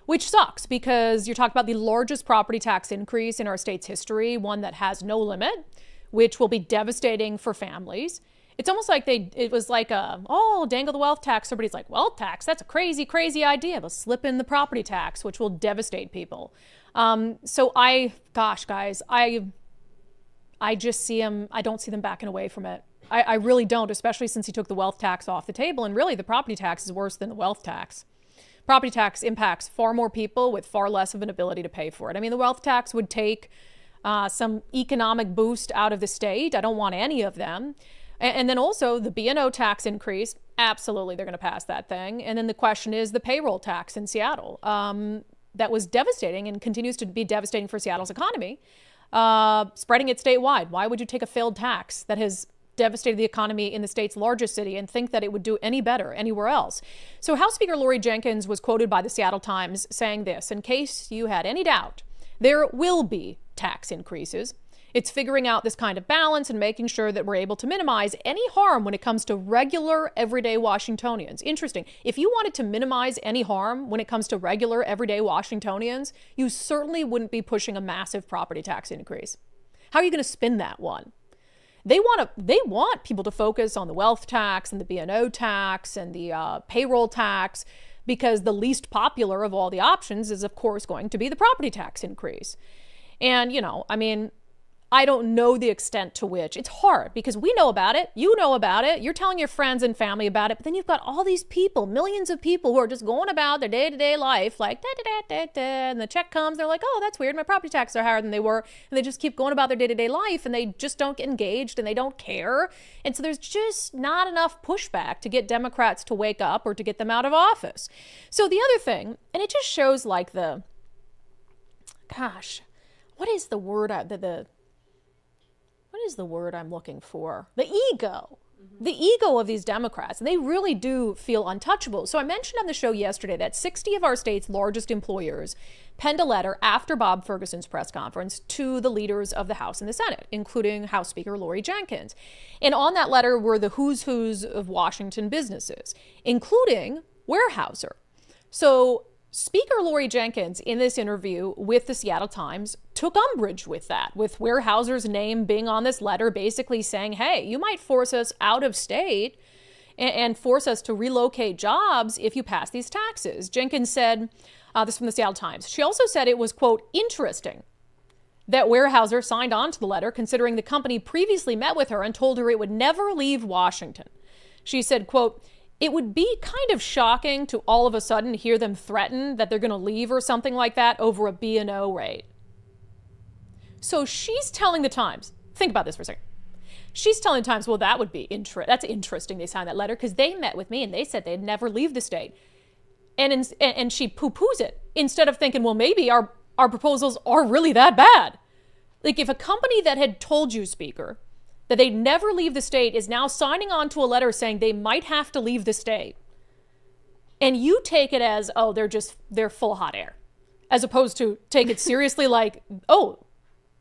which sucks because you're talking about the largest property tax increase in our state's history, one that has no limit, which will be devastating for families. It's almost like it was like dangle the wealth tax. Everybody's like, wealth tax, that's a crazy, crazy idea. They'll slip in the property tax, which will devastate people. Guys, I just see him, I don't see them backing away from it. I really don't, especially since he took the wealth tax off the table. And really, the property tax is worse than the wealth tax. Property tax impacts far more people with far less of an ability to pay for it. I mean, the wealth tax would take some economic boost out of the state. I don't want any of them. And then also the B&O tax increase. Absolutely, they're going to pass that thing. And then the question is the payroll tax in Seattle. That was devastating and continues to be devastating for Seattle's economy. Spreading it statewide. Why would you take a failed tax that has devastated the economy in the state's largest city and think that it would do any better anywhere else? So House Speaker Lori Jenkins was quoted by the Seattle Times saying this: in case you had any doubt, there will be tax increases. It's figuring out this kind of balance and making sure that we're able to minimize any harm when it comes to regular, everyday Washingtonians. Interesting. If you wanted to minimize any harm when it comes to regular, everyday Washingtonians, you certainly wouldn't be pushing a massive property tax increase. How are you going to spin that one? They want people to focus on the wealth tax and the B&O tax and the payroll tax, because the least popular of all the options is, of course, going to be the property tax increase. And, I don't know the extent to which it's hard, because we know about it. You know about it. You're telling your friends and family about it. But then you've got all these people, millions of people who are just going about their day-to-day life like da-da-da-da-da, and the check comes. They're like, oh, that's weird. My property taxes are higher than they were. And they just keep going about their day-to-day life, and they just don't get engaged and they don't care. And so there's just not enough pushback to get Democrats to wake up or to get them out of office. So the other thing, and it just shows like what is the word what is the word I'm looking for? The ego. The ego of these Democrats. And they really do feel untouchable. So I mentioned on the show yesterday that 60 of our state's largest employers penned a letter after Bob Ferguson's press conference to the leaders of the House and the Senate, including House Speaker Lori Jenkins. And on that letter were the who's who's of Washington businesses, including Weyerhaeuser. So Speaker Lori Jenkins, in this interview with the Seattle Times, took umbrage with that, with Weyerhaeuser's name being on this letter, basically saying, hey, you might force us out of state and force us to relocate jobs if you pass these taxes. Jenkins said, this from the Seattle Times, she also said it was, quote, interesting that Weyerhaeuser signed on to the letter, considering the company previously met with her and told her it would never leave Washington. She said, quote, it would be kind of shocking to all of a sudden hear them threaten that they're going to leave or something like that over a B&O rate. So she's telling the Times, think about this for a second. She's telling the Times, well, that would be that's interesting they signed that letter because they met with me and they said they'd never leave the state. And she poo-poos it instead of thinking, well, maybe our proposals are really that bad. Like if a company that had told you, Speaker, that they'd never leave the state is now signing on to a letter saying they might have to leave the state, and you take it as, oh, they're full hot air, as opposed to take it seriously like, oh,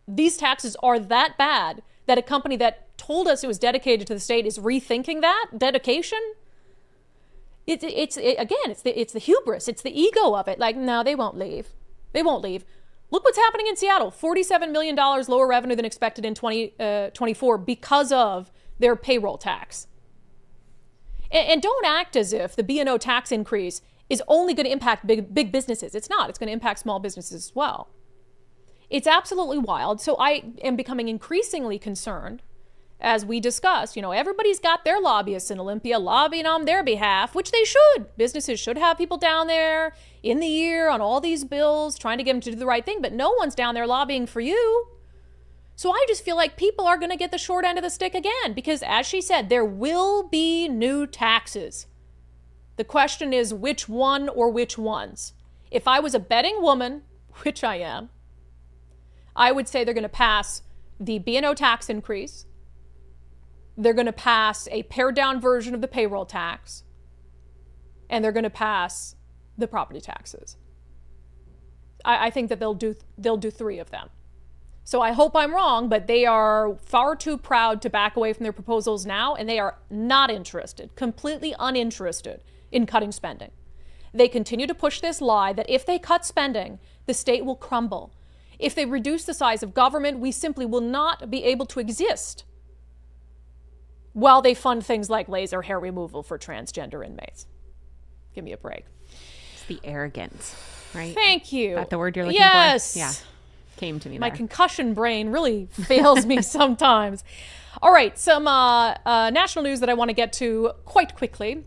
these taxes are that bad that a company that told us it was dedicated to the state is rethinking that dedication. It's the hubris, it's the ego of it. Like, no, they won't leave. They won't leave. Look what's happening in Seattle. $47 million lower revenue than expected in 2024 because of their payroll tax. And don't act as if the B&O tax increase is only going to impact big businesses. It's not. It's going to impact small businesses as well. It's absolutely wild. So I am becoming increasingly concerned. As we discussed, everybody's got their lobbyists in Olympia lobbying on their behalf, which they should. Businesses should have people down there in the ear on all these bills, trying to get them to do the right thing, but no one's down there lobbying for you. So I just feel like people are going to get the short end of the stick again, because as she said, there will be new taxes. The question is which one or which ones. If I was a betting woman, which I am, I would say they're going to pass the B&O tax increase. They're going to pass a pared-down version of the payroll tax, and they're going to pass the property taxes. I think that they'll do three of them. So I hope I'm wrong, but they are far too proud to back away from their proposals now, and they are not interested, completely uninterested in cutting spending. They continue to push this lie that if they cut spending, the state will crumble. If they reduce the size of government, we simply will not be able to exist, while they fund things like laser hair removal for transgender inmates. Give me a break. It's the arrogance, right? Thank you. Is that the word you're looking yes. for? Yeah. Came to me My there. concussion brain really fails me sometimes. All right, some national news that I want to get to quite quickly.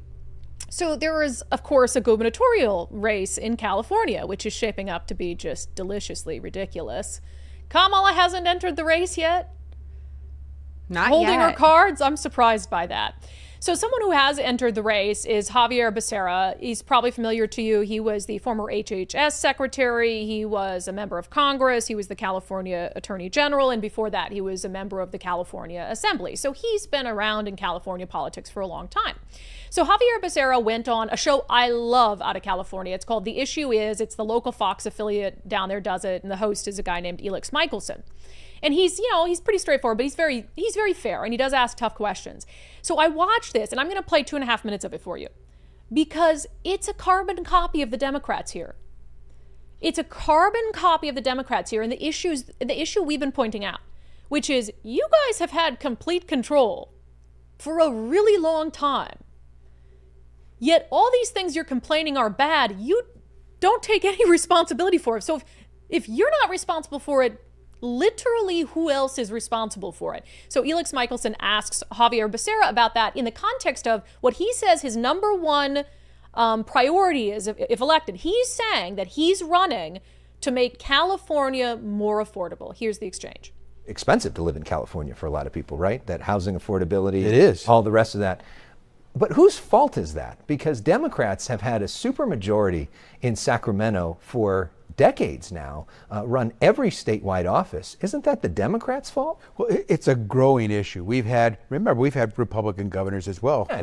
So there is, of course, a gubernatorial race in California, which is shaping up to be just deliciously ridiculous. Kamala hasn't entered the race yet. Not Holding yet. her cards. I'm surprised by that. So someone who has entered the race is Javier Becerra. He's probably familiar to you. He was the former HHS secretary. He was a member of Congress. He was the California Attorney General. And before that, he was a member of the California Assembly. So he's been around in California politics for a long time. So Javier Becerra went on a show I love out of California. It's called The Issue Is. It's the local Fox affiliate down there does it. And the host is a guy named Elix Michelson. And he's pretty straightforward, but he's very fair, and he does ask tough questions. So I watched this, and I'm going to play 2.5 minutes of it for you, because it's a carbon copy of the Democrats here. It's a carbon copy of the Democrats here, and the issue we've been pointing out, which is you guys have had complete control for a really long time. Yet all these things you're complaining are bad, you don't take any responsibility for it. So if you're not responsible for it, literally, who else is responsible for it? So Elix Michelson asks Javier Becerra about that in the context of what he says his number one priority is if elected. He's saying that he's running to make California more affordable. Here's the exchange. Expensive to live in California for a lot of people, right? That housing affordability. It is. All the rest of that. But whose fault is that? Because Democrats have had a supermajority in Sacramento for decades now, run every statewide office. Isn't that the Democrats' fault? Well, it's a growing issue. We've had Republican governors as well. Yeah,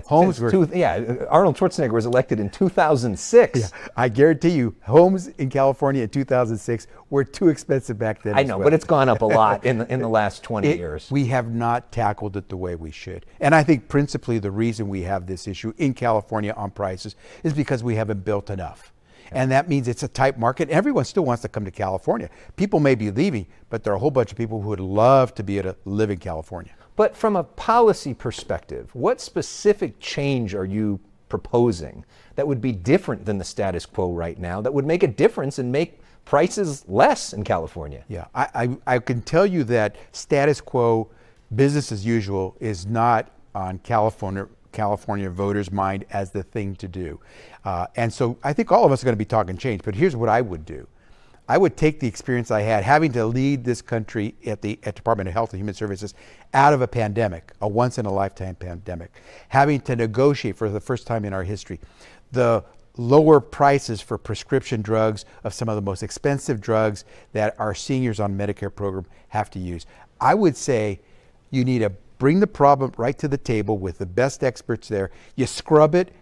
Arnold Schwarzenegger was elected in 2006. Yeah, I guarantee you, homes in California in 2006 were too expensive back then. I know, but it's gone up a lot in the last 20 years. We have not tackled it the way we should. And I think principally the reason we have this issue in California on prices is because we haven't built enough. And that means it's a tight market. Everyone still wants to come to California. People may be leaving, but there are a whole bunch of people who would love to be able to live in California. But from a policy perspective, what specific change are you proposing that would be different than the status quo right now, that would make a difference and make prices less in California? Yeah, I can tell you that status quo, business as usual, is not on California voters' mind as the thing to do. And so I think all of us are going to be talking change, but here's what I would do. I would take the experience I had having to lead this country at Department of Health and Human Services out of a pandemic, a once-in-a-lifetime pandemic, having to negotiate for the first time in our history the lower prices for prescription drugs of some of the most expensive drugs that our seniors on Medicare program have to use. I would say you need to bring the problem right to the table with the best experts there. You scrub it,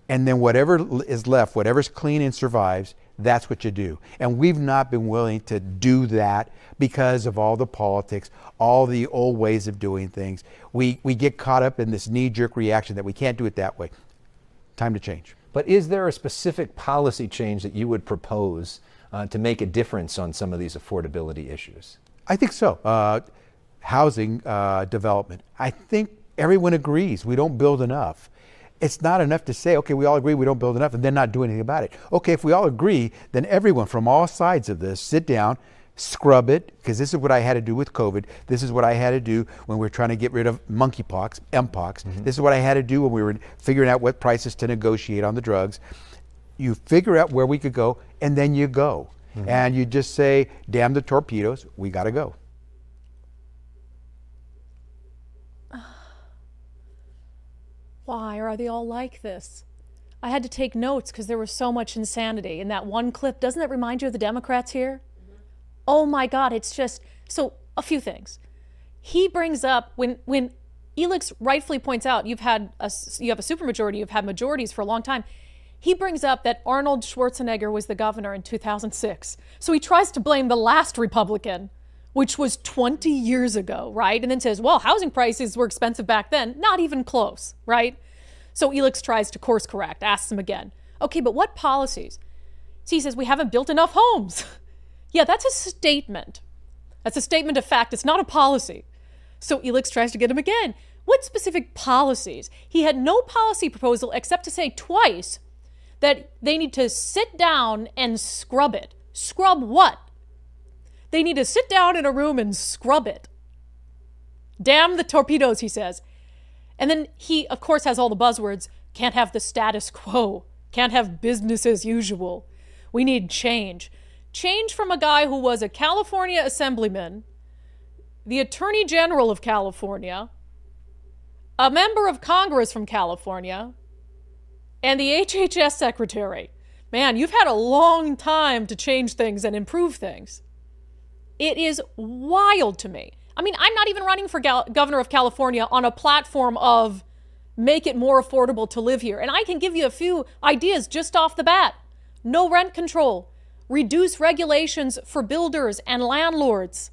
and then whatever is left, whatever's clean and survives, that's what you do. And we've not been willing to do that because of all the politics, all the old ways of doing things. We get caught up in this knee-jerk reaction that we can't do it that way. Time to change. But is there a specific policy change that you would propose to make a difference on some of these affordability issues? I think so. Housing development. I think everyone agrees we don't build enough. It's not enough to say, okay, we all agree we don't build enough and then not do anything about it. Okay, if we all agree, then everyone from all sides of this sit down, scrub it, because this is what I had to do with COVID. This is what I had to do when we were trying to get rid of monkeypox, Mpox. Mm-hmm. This is what I had to do when we were figuring out what prices to negotiate on the drugs. You figure out where we could go, and then you go. Mm-hmm. And you just say, damn the torpedoes, we got to go. Why are they all like this? I had to take notes because there was so much insanity in that one clip. Doesn't that remind you of the Democrats here? Mm-hmm. Oh my God, it's just, so a few things. He brings up, when Elix rightfully points out, you have a supermajority, you've had majorities for a long time. He brings up that Arnold Schwarzenegger was the governor in 2006. So he tries to blame the last Republican, which was 20 years ago, right? And then says, well, housing prices were expensive back then. Not even close, right? So Elix tries to course correct, asks him again. Okay, but what policies? So he says, we haven't built enough homes. Yeah, that's a statement. That's a statement of fact. It's not a policy. So Elix tries to get him again. What specific policies? He had no policy proposal except to say twice that they need to sit down and scrub it. Scrub what? They need to sit down in a room and scrub it. Damn the torpedoes, he says. And then he, of course, has all the buzzwords. Can't have the status quo. Can't have business as usual. We need change. Change from a guy who was a California assemblyman, the Attorney General of California, a member of Congress from California, and the HHS secretary. Man, you've had a long time to change things and improve things. It is wild to me. I mean, I'm not even running for governor of California on a platform of make it more affordable to live here. And I can give you a few ideas just off the bat. No rent control. Reduce regulations for builders and landlords.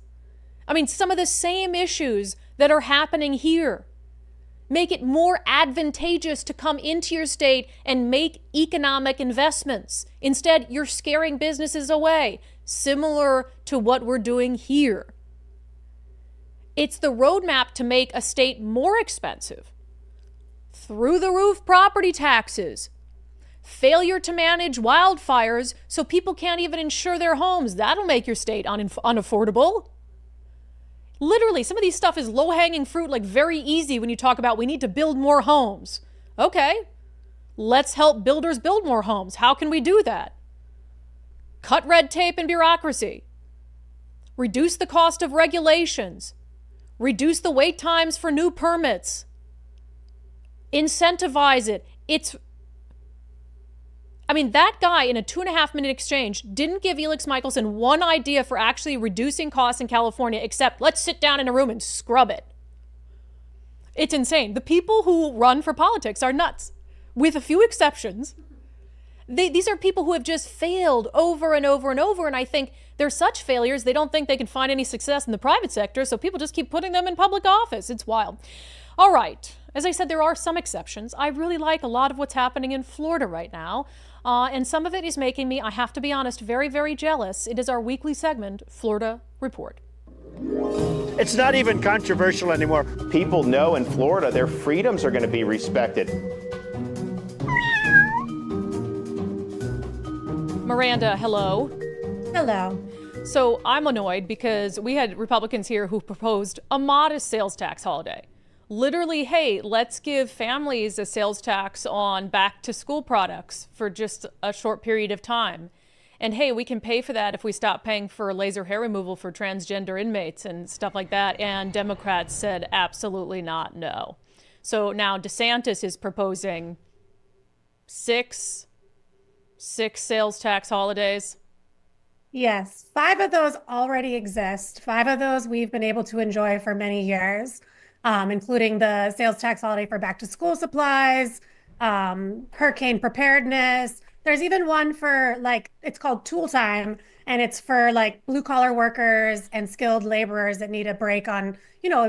I mean, some of the same issues that are happening here. Make it more advantageous to come into your state and make economic investments. Instead, you're scaring businesses away, similar to what we're doing here. It's the roadmap to make a state more expensive. Through the roof property taxes. Failure to manage wildfires so people can't even insure their homes. That'll make your state unaffordable. Literally, some of these stuff is low-hanging fruit, like very easy when you talk about we need to build more homes. Okay, let's help builders build more homes. How can we do that? Cut red tape and bureaucracy. Reduce the cost of regulations. Reduce the wait times for new permits. Incentivize it. That guy in a 2.5-minute exchange didn't give Elix Michelson one idea for actually reducing costs in California, except let's sit down in a room and scrub it. It's insane. The people who run for politics are nuts, with a few exceptions. These are people who have just failed over and over and over, and I think they're such failures, they don't think they can find any success in the private sector, so people just keep putting them in public office. It's wild. All right. As I said, there are some exceptions. I really like a lot of what's happening in Florida right now. And some of it is making me, I have to be honest, very, very jealous. It is our weekly segment, Florida Report. It's not even controversial anymore. People know in Florida their freedoms are going to be respected. Miranda, hello. Hello. So I'm annoyed because we had Republicans here who proposed a modest sales tax holiday. Literally, hey, let's give families a sales tax on back to school products for just a short period of time. And hey, we can pay for that if we stop paying for laser hair removal for transgender inmates and stuff like that. And Democrats said absolutely not, no. So now DeSantis is proposing six sales tax holidays. Yes, 5 of those already exist. 5 of those we've been able to enjoy for many years, including the sales tax holiday for back to school supplies, hurricane preparedness. There's even one for it's called tool time, and it's for blue collar workers and skilled laborers that need a break on,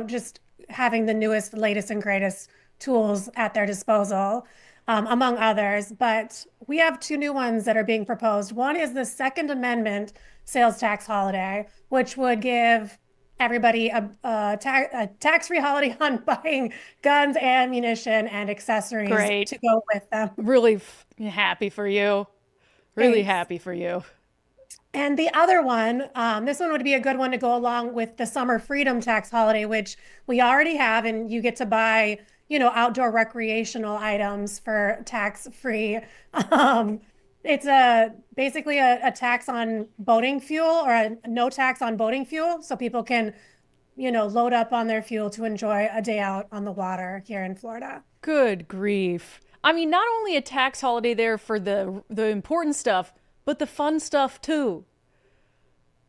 just having the newest, latest and greatest tools at their disposal, among others. But we have 2 new ones that are being proposed. One is the Second Amendment sales tax holiday, which would give everybody a tax-free holiday on buying guns, ammunition, and accessories to go with them. Really happy for you. Really Thanks. happy for you. And the other one, this one would be a good one to go along with the Summer Freedom Tax holiday, which we already have, and you get to buy, outdoor recreational items for tax-free. It's basically a tax on boating fuel, or a no tax on boating fuel, so people can, load up on their fuel to enjoy a day out on the water here in Florida. Good grief. I mean, not only a tax holiday there for the important stuff, but the fun stuff too.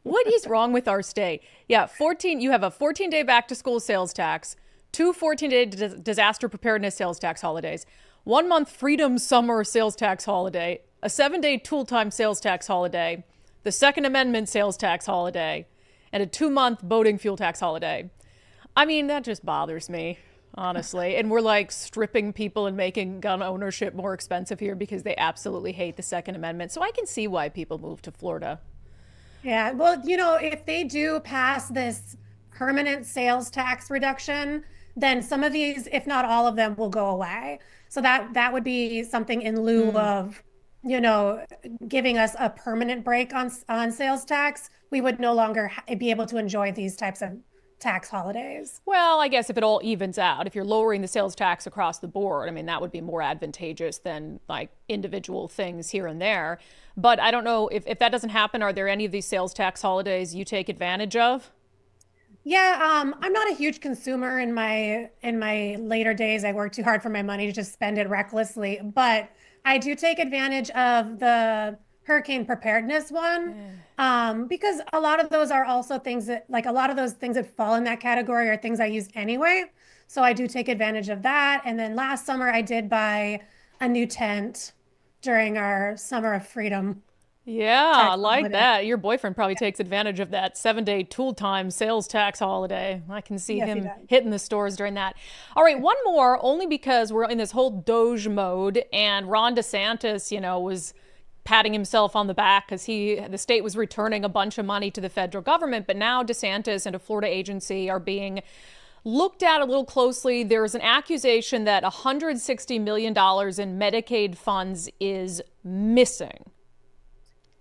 What is wrong with our state? Yeah, you have a 14-day back to school sales tax, 2 14-day disaster preparedness sales tax holidays, 1 month freedom summer sales tax holiday, a 7-day tool time sales tax holiday, the Second Amendment sales tax holiday, and a 2-month boating fuel tax holiday. I mean, that just bothers me, honestly. And we're stripping people and making gun ownership more expensive here because they absolutely hate the Second Amendment. So I can see why people move to Florida. Yeah, well, if they do pass this permanent sales tax reduction, then some of these, if not all of them, will go away. So that would be something in lieu of, giving us a permanent break on sales tax. We would no longer be able to enjoy these types of tax holidays. Well, I guess if it all evens out, if you're lowering the sales tax across the board, I mean, that would be more advantageous than like individual things here and there. But I don't know if that doesn't happen, are there any of these sales tax holidays you take advantage of? Yeah, I'm not a huge consumer in my later days. I work too hard for my money to just spend it recklessly, but I do take advantage of the hurricane preparedness one, because a lot of those are also things that, like, a lot of those things that fall in that category are things I use anyway. So I do take advantage of that. And then last summer I did buy a new tent during our Summer of Freedom. Yeah, I like holiday. that. Your boyfriend probably takes advantage of that 7-day tool time sales tax holiday. I can see Yes, he him does. hitting the stores during that. All right, one more, only because we're in this whole Doge mode, and Ron DeSantis, was patting himself on the back because the state was returning a bunch of money to the federal government, but now DeSantis and a Florida agency are being looked at a little closely. There's an accusation that $160 million in Medicaid funds is missing.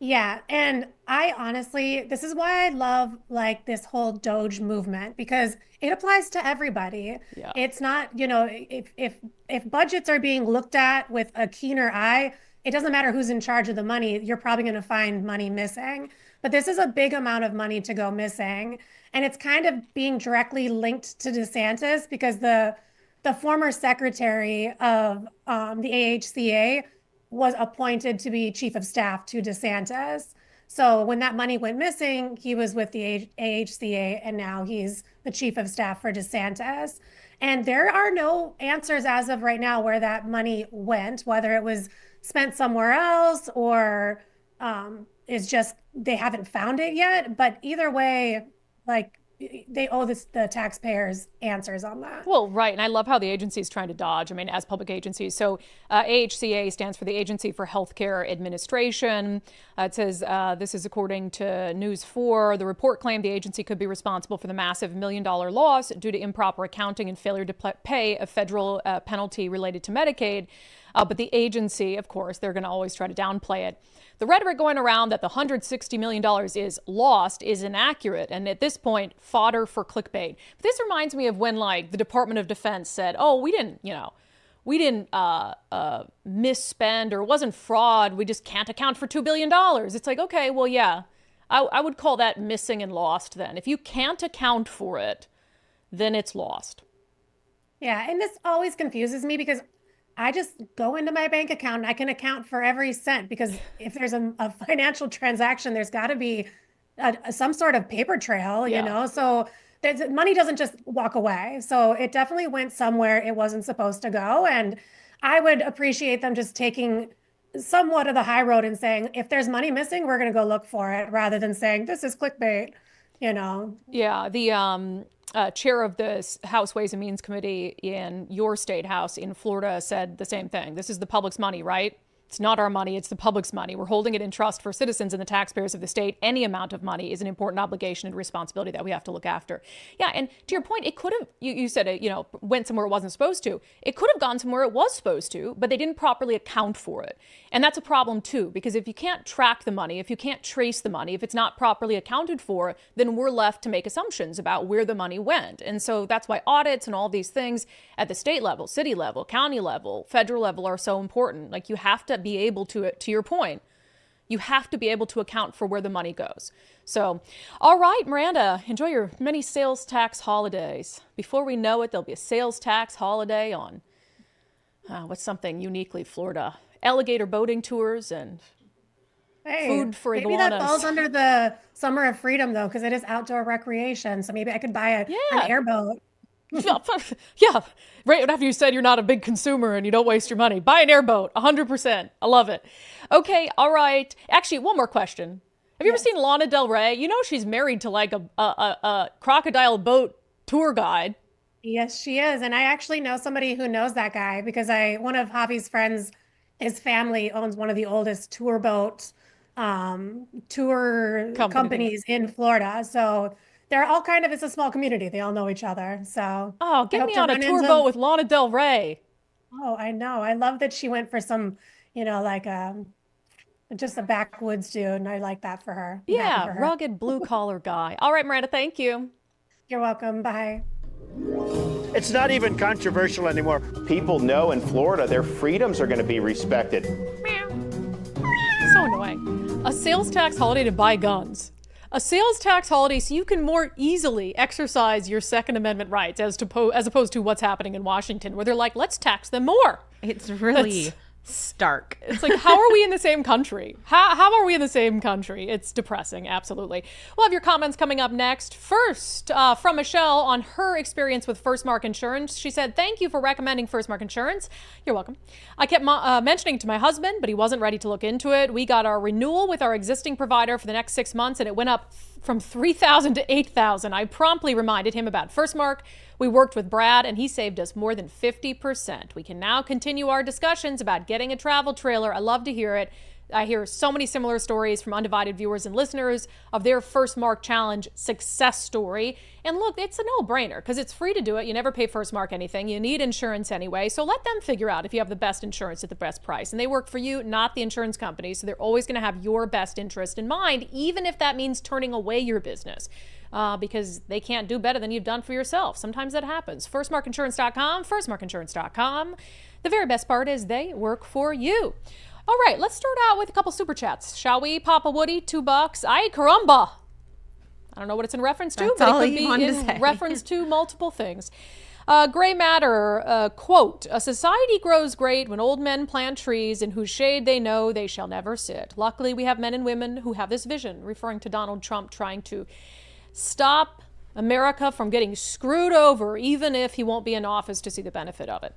Yeah, and I honestly, this is why I love like this whole Doge movement, because it applies to everybody. Yeah. It's not, if budgets are being looked at with a keener eye, it doesn't matter who's in charge of the money, you're probably going to find money missing. But this is a big amount of money to go missing, and it's kind of being directly linked to DeSantis because the former secretary of the AHCA was appointed to be chief of staff to DeSantis. So when that money went missing, he was with the AHCA, and now he's the chief of staff for DeSantis. And there are no answers as of right now where that money went, whether it was spent somewhere else or is just they haven't found it yet. But either way, like, they owe the taxpayers answers on that. Well, right. And I love how the agency is trying to dodge, as public agencies. So AHCA stands for the Agency for Healthcare Administration. It says this is according to News 4. The report claimed the agency could be responsible for the massive $1 million loss due to improper accounting and failure to pay a federal penalty related to Medicaid. But the agency, of course, they're going to always try to downplay it. The rhetoric going around that the $160 million is lost is inaccurate, and at this point, fodder for clickbait. But this reminds me of when, like, the Department of Defense said, "Oh, we didn't misspend, or it wasn't fraud. We just can't account for $2 billion." It's like, okay, well, yeah, I would call that missing and lost. Then, if you can't account for it, then it's lost. Yeah, and this always confuses me because I just go into my bank account and I can account for every cent, because if there's a financial transaction, there's got to be some sort of paper trail, so money doesn't just walk away. So it definitely went somewhere it wasn't supposed to go. And I would appreciate them just taking somewhat of the high road and saying, if there's money missing, we're going to go look for it, rather than saying this is clickbait, Yeah, the chair of the House Ways and Means Committee in your state house in Florida said the same thing. This is the public's money, right? It's not our money, it's the public's money. We're holding it in trust for citizens and the taxpayers of the state. Any amount of money is an important obligation and responsibility that we have to look after. Yeah, and to your point, it could have, you said it, went somewhere it wasn't supposed to. It could have gone somewhere it was supposed to, but they didn't properly account for it. And that's a problem too, because if you can't track the money, if you can't trace the money, if it's not properly accounted for, then we're left to make assumptions about where the money went. And so that's why audits and all these things at the state level, city level, county level, federal level are so important. Like, you have to be able to your point, you have to be able to account for where the money goes. So, all right, Miranda, enjoy your many sales tax holidays. Before we know it, there'll be a sales tax holiday on, what's something uniquely Florida? Alligator boating tours and food for iguanas. Maybe that falls under the Summer of Freedom, though, because it is outdoor recreation. So maybe I could buy an airboat. Yeah, right after you said you're not a big consumer and you don't waste your money. Buy an airboat, 100%. I love it. Okay, all right. Actually, one more question. Have you ever seen Lana Del Rey? She's married to like a crocodile boat tour guide. Yes, she is. And I actually know somebody who knows that guy, because one of Javi's friends, his family owns one of the oldest tour boat tour companies in Florida. So they're all it's a small community. They all know each other. So get me on a tour boat with Lana Del Rey. Oh, I know. I love that she went for some, just a backwoods dude. And I like that for her. Yeah, rugged blue collar guy. All right, Miranda, thank you. You're welcome. Bye. It's not even controversial anymore. People know in Florida their freedoms are going to be respected. So annoying. A sales tax holiday to buy guns. A sales tax holiday so you can more easily exercise your Second Amendment rights as opposed to what's happening in Washington, where they're like, let's tax them more. It's really stark. It's like, how are we in the same country? How are we in the same country? It's depressing, absolutely. We'll have your comments coming up next. First, from Michelle on her experience with First Mark Insurance. She said, thank you for recommending First Mark Insurance. You're welcome. I kept mentioning it to my husband, but he wasn't ready to look into it. We got our renewal with our existing provider for the next 6 months, and it went up from $3,000 to $8,000. I promptly reminded him about First Mark. We worked with Brad, and he saved us more than 50%. We can now continue our discussions about getting a travel trailer. I love to hear it. I hear so many similar stories from undivided viewers and listeners of their First Mark Challenge success story. And look, it's a no-brainer because it's free to do it. You never pay First Mark anything. You need insurance anyway. So let them figure out if you have the best insurance at the best price. And they work for you, not the insurance company. So they're always going to have your best interest in mind, even if that means turning away your business. Because they can't do better than you've done for yourself. Sometimes that happens. FirstMarkInsurance.com, FirstMarkInsurance.com. The very best part is they work for you. All right, let's start out with a couple super chats, shall we? Papa Woody, $2. Ay caramba. I don't know what it's in reference to, but it could be in reference to multiple things. Gray Matter, quote, a society grows great when old men plant trees in whose shade they know they shall never sit. Luckily, we have men and women who have this vision, referring to Donald Trump trying to stop America from getting screwed over, even if he won't be in office to see the benefit of it.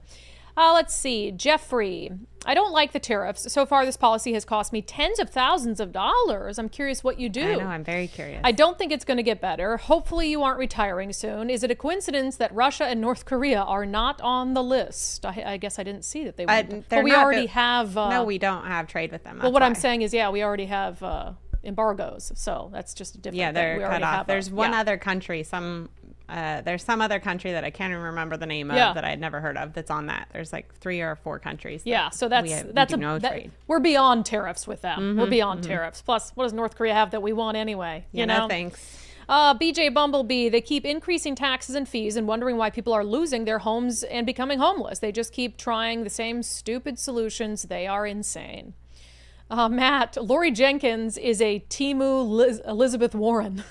Let's see. Jeffrey, I don't like the tariffs. So far, this policy has cost me tens of thousands of dollars. I'm curious what you do. I know, I'm very curious. I don't think it's going to get better. Hopefully you aren't retiring soon. Is it a coincidence that Russia and North Korea are not on the list? I guess I didn't see that they were. But we already have... no, we don't have trade with them. Well, what I'm saying is, yeah, we already have embargoes. So that's just a different thing. They're cut off. There's one other country, there's some other country that I can't even remember the name of that I had never heard of that's on that. There's like 3 or 4 countries. Yeah, so trade. We're beyond tariffs with them. We're beyond tariffs. Plus, what does North Korea have that we want anyway? You know? No, thanks. BJ Bumblebee, they keep increasing taxes and fees and wondering why people are losing their homes and becoming homeless. They just keep trying the same stupid solutions. They are insane. Matt, Lori Jenkins is a Timu Elizabeth Warren.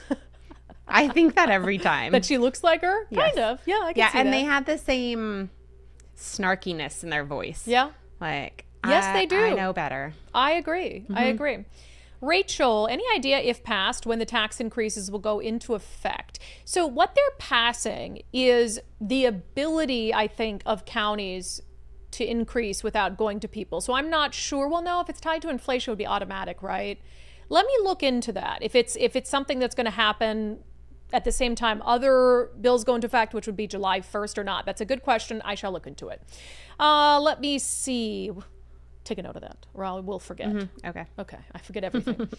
I think that every time. That she looks like her? Yes. Kind of. Yeah, I can see that. And they have the same snarkiness in their voice. Yeah. Like, yes, they do. I know better. I agree. I agree. Rachel, any idea if passed when the tax increases will go into effect? So what they're passing is the ability, I think, of counties to increase without going to people. So I'm not sure. Well, no, if it's tied to inflation, it would be automatic, right? Let me look into that. If it's something that's going to happen at the same time other bills go into effect, which would be July 1st or not. That's a good question. I shall look into it. Let me see. Take a note of that, or I will forget. Okay. I forget everything.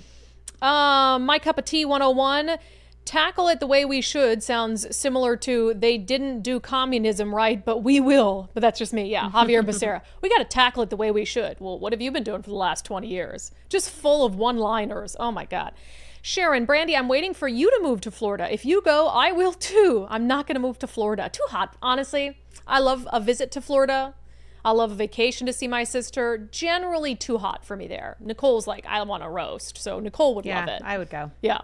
My Cup of Tea 101. Tackle it the way we should sounds similar to they didn't do communism right, but we will. But that's just me. Yeah, Javier Becerra. We got to tackle it the way we should. Well, what have you been doing for the last 20 years? Just full of one-liners. Oh, my God. Sharon, Brandi, I'm waiting for you to move to Florida. If you go, I will too. I'm not going to move to Florida. Too hot, honestly. I love a visit to Florida. I love a vacation to see my sister. Generally too hot for me there. Nicole's like, I want to roast. So Nicole would love it. I would go. Yeah.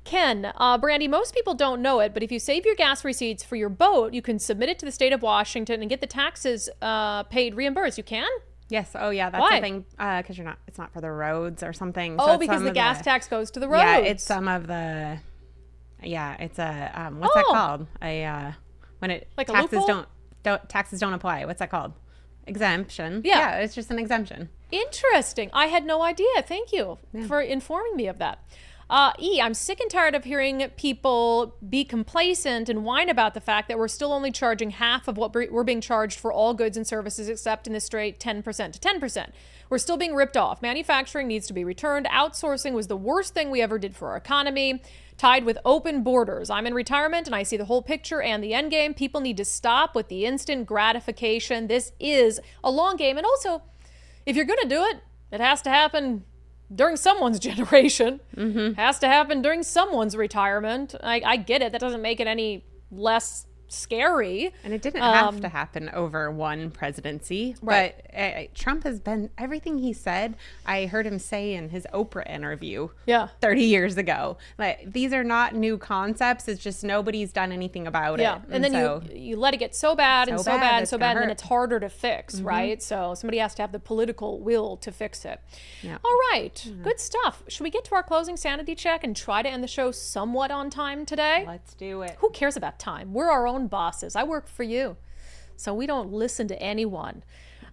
Ken, Brandi, most people don't know it, but if you save your gas receipts for your boat, you can submit it to the state of Washington and get the taxes paid reimbursed. You can? Yes. Oh, yeah. That's the thing. Because it's not for the roads or something. Oh, so because the gas tax goes to the roads. Yeah, it's some of the. Yeah, it's a what's that called? When it like taxes don't apply. What's that called? Exemption. Yeah, it's just an exemption. Interesting. I had no idea. Thank you for informing me of that. I'm sick and tired of hearing people be complacent and whine about the fact that we're still only charging half of what we're being charged for all goods and services except in the straight 10% to 10%. We're still being ripped off. Manufacturing needs to be returned. Outsourcing was the worst thing we ever did for our economy. Tied with open borders. I'm in retirement and I see the whole picture and the end game. People need to stop with the instant gratification. This is a long game. And also, if you're going to do it, it has to happen during someone's generation. Has to happen during someone's retirement. I get it. That doesn't make it any less scary. And it didn't have to happen over one presidency. Right. But Trump has been, everything he said, I heard him say in his Oprah interview 30 years ago. Like, these are not new concepts. It's just nobody's done anything about it. And then so, you let it get so bad and so bad and so bad, and then hurt. it's harder to fix, right? So somebody has to have the political will to fix it. Yeah. All right. Good stuff. Should we get to our closing sanity check and try to end the show somewhat on time today? Let's do it. Who cares about time? We're our own bosses. I work for you. So we don't listen to anyone.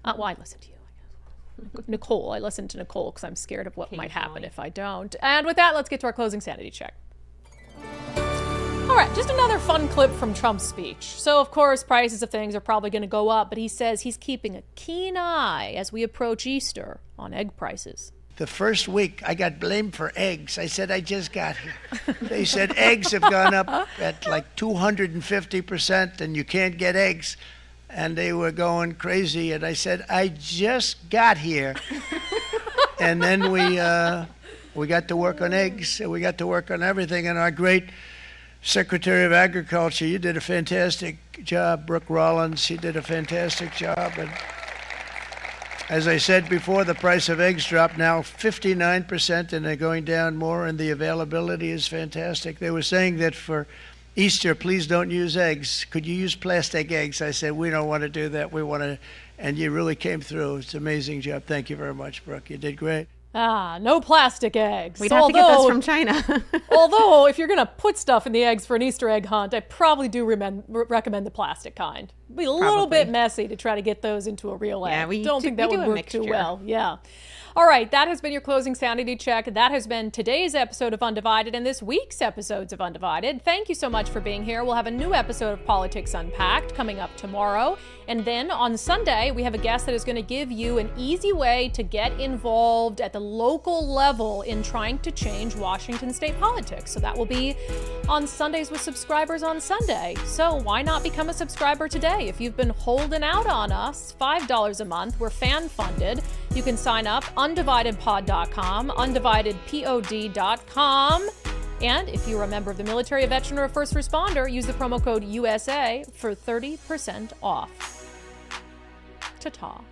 Well, I listen to you, I guess. Nicole. I listen to Nicole because I'm scared of what might happen if I don't. And with that, let's get to our closing sanity check. All right, just another fun clip from Trump's speech. So, of course, prices of things are probably going to go up, but he says he's keeping a keen eye as we approach Easter on egg prices. The first week, I got blamed for eggs. I said, I just got here. They said eggs have gone up at like 250% and you can't get eggs. And they were going crazy. And I said, I just got here. And then we got to work on eggs. And we got to work on everything. And our great Secretary of Agriculture, you did a fantastic job. Brooke Rollins, she did a fantastic job. And as I said before, the price of eggs dropped now 59%, and they're going down more, and the availability is fantastic. They were saying that for Easter, please don't use eggs. Could you use plastic eggs? I said, we don't want to do that. We want to, and you really came through. It's an amazing job. Thank you very much, Brooke. You did great. No plastic eggs. We'd have to get those from China. Although, if you're going to put stuff in the eggs for an Easter egg hunt, I probably do recommend the plastic kind. It'd be a little bit messy to try to get those into a real egg. Yeah, we don't think that would work too well. Yeah. All right, that has been your closing sanity check. That has been today's episode of Undivided and this week's episodes of Undivided. Thank you so much for being here. We'll have a new episode of Politics Unpacked coming up tomorrow. And then on Sunday, we have a guest that is going to give you an easy way to get involved at the local level in trying to change Washington state politics. So that will be on Sundays with subscribers on Sunday. So why not become a subscriber today? If you've been holding out on us, $5 a month, we're fan funded. You can sign up, undividedpod.com, undividedpod.com. And if you're a member of the military, a veteran, or a first responder, use the promo code USA for 30% off. Ta-ta.